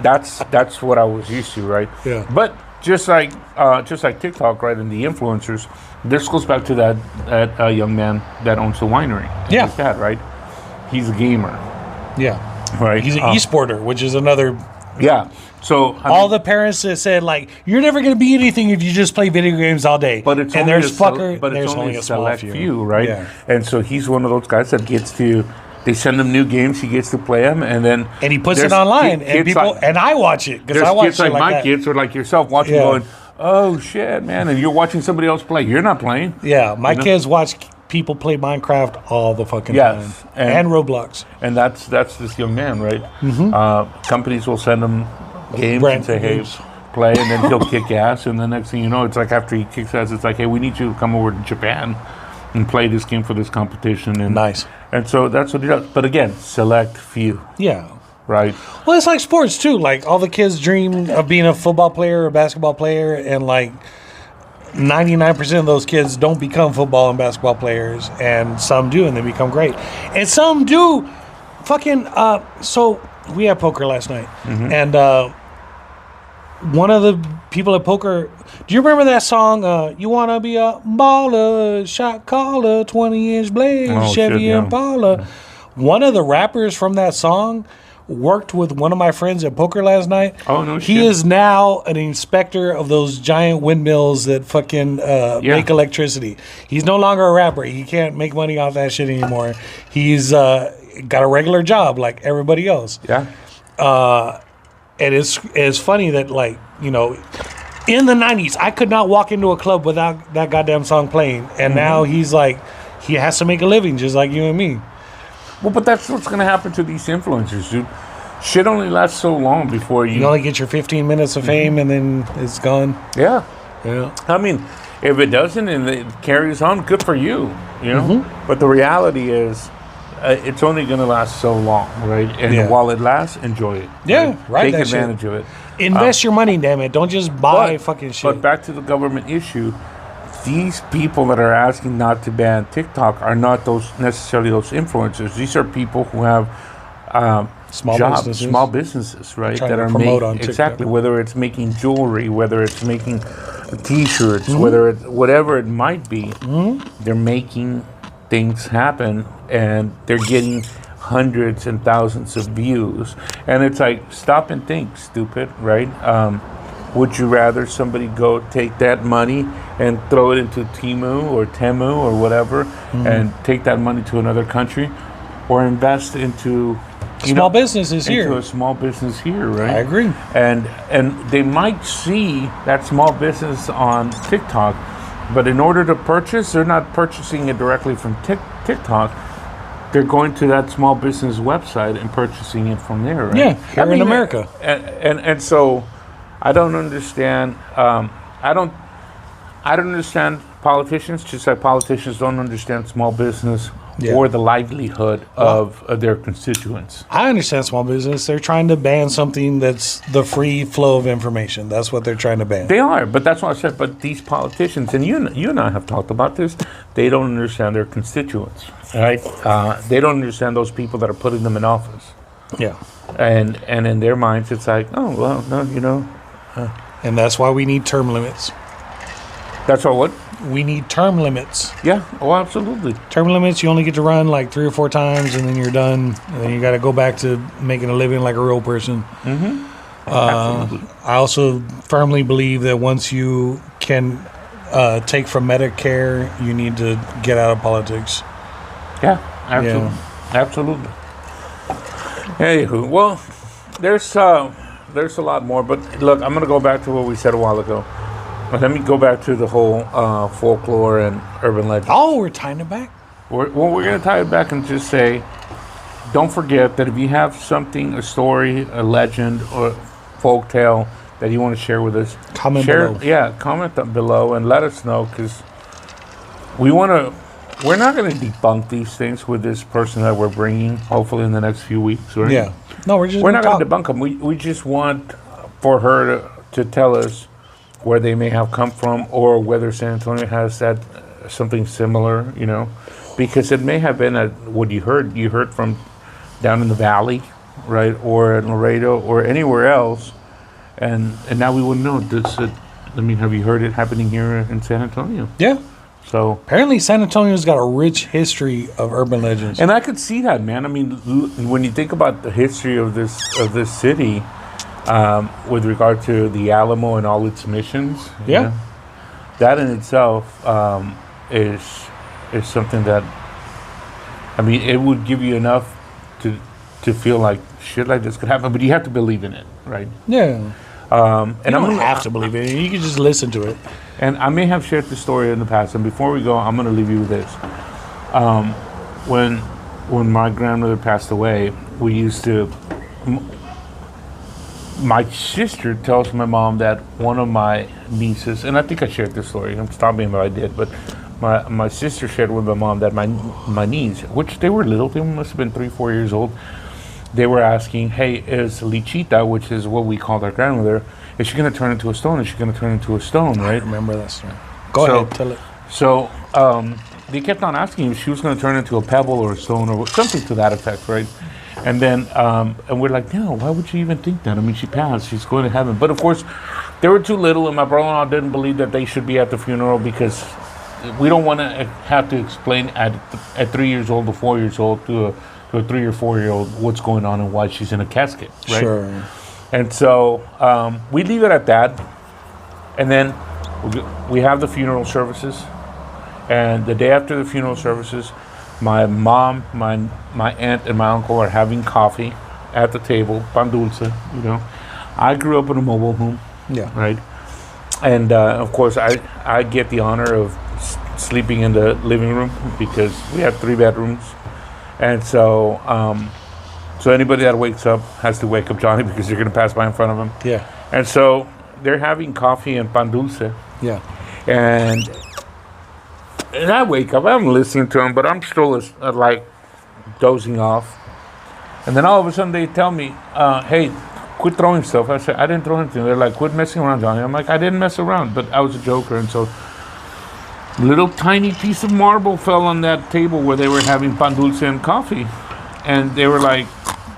That's what I was used to, right? Yeah. But just like TikTok, right? And the influencers. This goes back to that young man that owns the winery. Yeah. His dad, right? He's a gamer, Yeah. right? He's an e-sporter, which is another. Yeah. So All the parents that said like, "You're never going to be anything if you just play video games all day." but it's and only there's it's only a small select few, right? Yeah. And so he's one of those guys that gets to. They send him new games. He gets to play them, and then And he puts there's it online, ki- and kids people like- and I watch it because There's I watch kids shit like my that. kids or like yourself watching, Yeah. going, "Oh shit, man!" And you're watching somebody else play. You're not playing. Yeah, my You know? kids watch people play Minecraft all the fucking Yes, time, and- and Roblox. And that's this young man, right? Companies will send him games Brand and say, "Hey, games. play," and then he'll kick ass. And the next thing you know, it's like after he kicks ass, it's like, "Hey, we need you to come over to Japan and play this game for this competition." And Nice. And so that's what he does. But again, select few, Yeah. right? Well, it's like sports too. Like all the kids dream of being a football player or a basketball player, and like 99% of those kids don't become football and basketball players, and some do, and they become great, and some do. Fucking. So we had poker last night, and one of the people at poker. Do you remember that song? You wanna be a baller, shot caller, 20-inch blade, Oh, Chevy shit, yeah. Impala. One of the rappers from that song worked with one of my friends at poker last night. Oh, no He shit. is now an inspector of those giant windmills that fucking make electricity. He's no longer a rapper. He can't make money off that shit anymore. He's got a regular job like everybody else. Yeah. And it's funny that, like, you know, in the 90s, I could not walk into a club without that goddamn song playing. And now he's like, he has to make a living just like you and me. Well, but that's what's going to happen to these influencers, dude. Shit only lasts so long before You only get your 15 minutes of fame and then it's gone. Yeah. Yeah. I mean, if it doesn't and it carries on, good for you, you know? But the reality is, it's only going to last so long, right? And Yeah. while it lasts, enjoy it. Yeah, right, Take that shit. advantage of it. Invest your money, damn it. Don't just buy fucking shit. But back to the government issue, these people that are asking not to ban TikTok are not necessarily those influencers. These are people who have Small jobs, businesses. small businesses, right? Trying that to are promote making on TikTok. exactly, whether it's making jewelry, whether it's making T-shirts, Mm-hmm. whether it's whatever it might be, they're making things happen, and they're getting hundreds and thousands of views. And it's like, stop and think, stupid, right? Would you rather somebody go take that money and throw it into Temu or whatever, and take that money to another country, or invest into Small businesses into here. a small business here, right? I agree. And they might see that small business on TikTok, but in order to purchase, they're not purchasing it directly from TikTok. They're going to that small business website and purchasing it from there, right? Yeah, here in America. And so I don't understand. I don't understand politicians, just like politicians don't understand small business or the livelihood of their constituents. I understand small business. They're trying to ban something that's the free flow of information. That's what they're trying to ban. They are, but that's what I said. But these politicians, and you and I have talked about this, they don't understand their constituents, right? They don't understand those people that are putting them in office. Yeah. And in their minds, it's like, oh, well, no, you know. And that's why we need term limits. That's all what? We need term limits. Yeah, oh, absolutely. Term limits, you only get to run like 3 or 4 times and then you're done. And then you got to go back to making a living like a real person. Absolutely. I also firmly believe that once you can take from Medicare, you need to get out of politics. Yeah, absolutely. Absolutely. Anywho, well, there's a lot more, but look, I'm going to go back to what we said a while ago. Let me go back to the whole folklore and urban legends. Oh, we're tying it back? We're going to tie it back and just say, don't forget that if you have something, a story, a legend, or folk tale that you want to share with us, Comment below. Yeah, comment below and let us know, because we're not going to debunk these things with this person that we're bringing, hopefully in the next few weeks, right? Yeah. No, we're We're not going to talk. debunk them. We just want for her to tell us where they may have come from, or whether San Antonio has that something similar, you know, because it may have been what you heard from down in the valley, right, or in Laredo, or anywhere else, and now we wouldn't know. I mean, have you heard it happening here in San Antonio? Yeah. So Apparently, San Antonio's got a rich history of urban legends. and I could see that, man. I mean, when you think about the history of this city, with regard to the Alamo and all its missions, you Yeah. know, that in itself is something that, I mean, it would give you enough to feel like shit like this could happen, but you have to believe in it, right? Yeah. And You don't gonna- have to believe it. You can just listen to it. And I may have shared this story in the past. And before we go, I'm going to leave you with this. When my grandmother passed away, we used to. My sister tells my mom that one of my nieces, and I think I shared this story. I'm stopping if I did, but my sister shared with my mom that my niece, which they were little, they must have been 3-4 years old. They were asking, "Hey, is Lichita, which is what we called our grandmother, is she going to turn into a stone? Is she going to turn into a stone?" Right? Remember that story. Go So- ahead, tell it. So they kept on asking if she was going to turn into a pebble or a stone or something to that effect, right? And then, and we're like, no, why would you even think that? I mean, she passed. She's going to heaven. But of course, they were too little, and my brother-in-law didn't believe that they should be at the funeral because we don't want to have to explain at 3 years old to 4 years old to a 3 or 4 year old what's going on and why she's in a casket, right? Sure. And so we leave it at that. And then we have the funeral services. And the day after the funeral services, my mom, my aunt, and my uncle are having coffee at the table, pan dulce, you know. I grew up in a mobile home, Yeah. right? And of course, I get the honor of sleeping in the living room because we have 3 bedrooms. And so, so anybody that wakes up has to wake up Johnny because you're going to pass by in front of him. Yeah. And so they're having coffee and pan dulce. Yeah. And I wake up, I'm listening to them, but I'm still like dozing off. And then all of a sudden they tell me, hey, quit throwing stuff. I said, I didn't throw anything. They're like, quit messing around, Johnny. I'm like, I didn't mess around, but I was a joker. And so little tiny piece of marble fell on that table where they were having pan dulce and coffee. And they were like,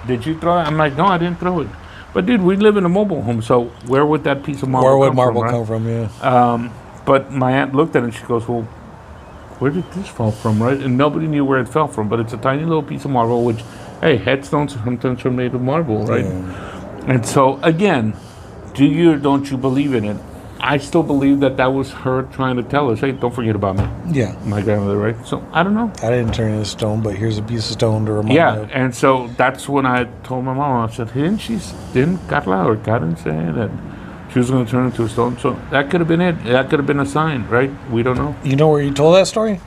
did you throw it? I'm like, no, I didn't throw it. But dude, we live in a mobile home, so where would that piece of marble Where would come marble from, come right? from? Yeah. But my aunt looked at it and she goes, well, where did this fall from, right? And nobody knew where it fell from, but it's a tiny little piece of marble, which, hey, headstones sometimes are made of marble, right? Yeah. And so, again, do you or don't you believe in it? I still believe that was her trying to tell us, hey, don't forget about me, Yeah. my grandmother, right? So, I don't know. I didn't turn into stone, but here's a piece of stone to remind Yeah, me of. and so that's when I told my mom, I said, didn't Carla or Karen say that she was going to turn into a stone? So that could have been it. That could have been a sign, right? We don't know. You know where you told that story?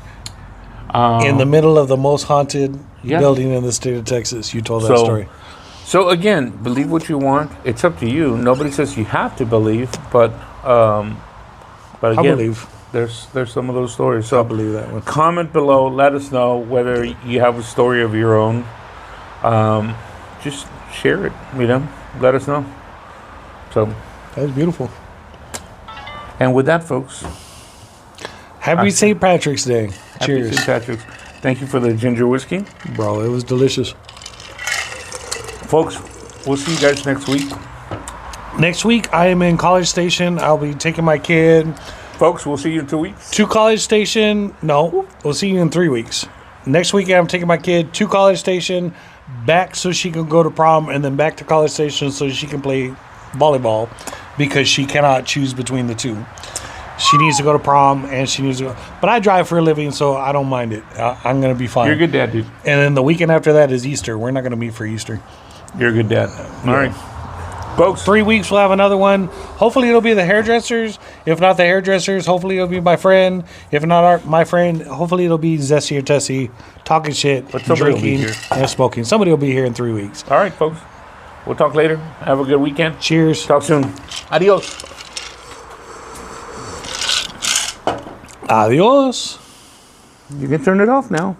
In the middle of the most haunted building in the state of Texas. You told that story. So again, believe what you want. It's up to you. Nobody says you have to believe, but again, I believe. there's some of those stories. So I believe that one. comment below. Let us know whether you have a story of your own. Just share it. You know, let us know. So, That's beautiful. and with that, folks, Happy St. Patrick's Day. happy Cheers. St. Patrick's. Thank you for the ginger whiskey, Bro, it was delicious. folks. We'll see you guys next week. Next week, I am in College Station. I'll be taking my kid Folks, we'll see you in 2 weeks. to College Station. No, we'll see you in 3 weeks. Next week, I'm taking my kid to College Station, back so she can go to prom, and then back to College Station so she can play volleyball because she cannot choose between the two. She needs to go to prom and she needs to go. But I drive for a living, so I don't mind it. I'm going to be fine. You're a good dad, dude. And then the weekend after that is Easter. We're not going to meet for Easter. You're a good dad. All right. Folks, 3 weeks, we'll have another one. Hopefully, it'll be the hairdressers. If not the hairdressers, hopefully, it'll be my friend. If not my friend, hopefully, it'll be Zessie or Tessie talking shit, But somebody will be drinking, here. and smoking. Somebody will be here in 3 weeks. all right, folks. We'll talk later. Have a good weekend. Cheers. Talk soon. Adios. Adios. You can turn it off now.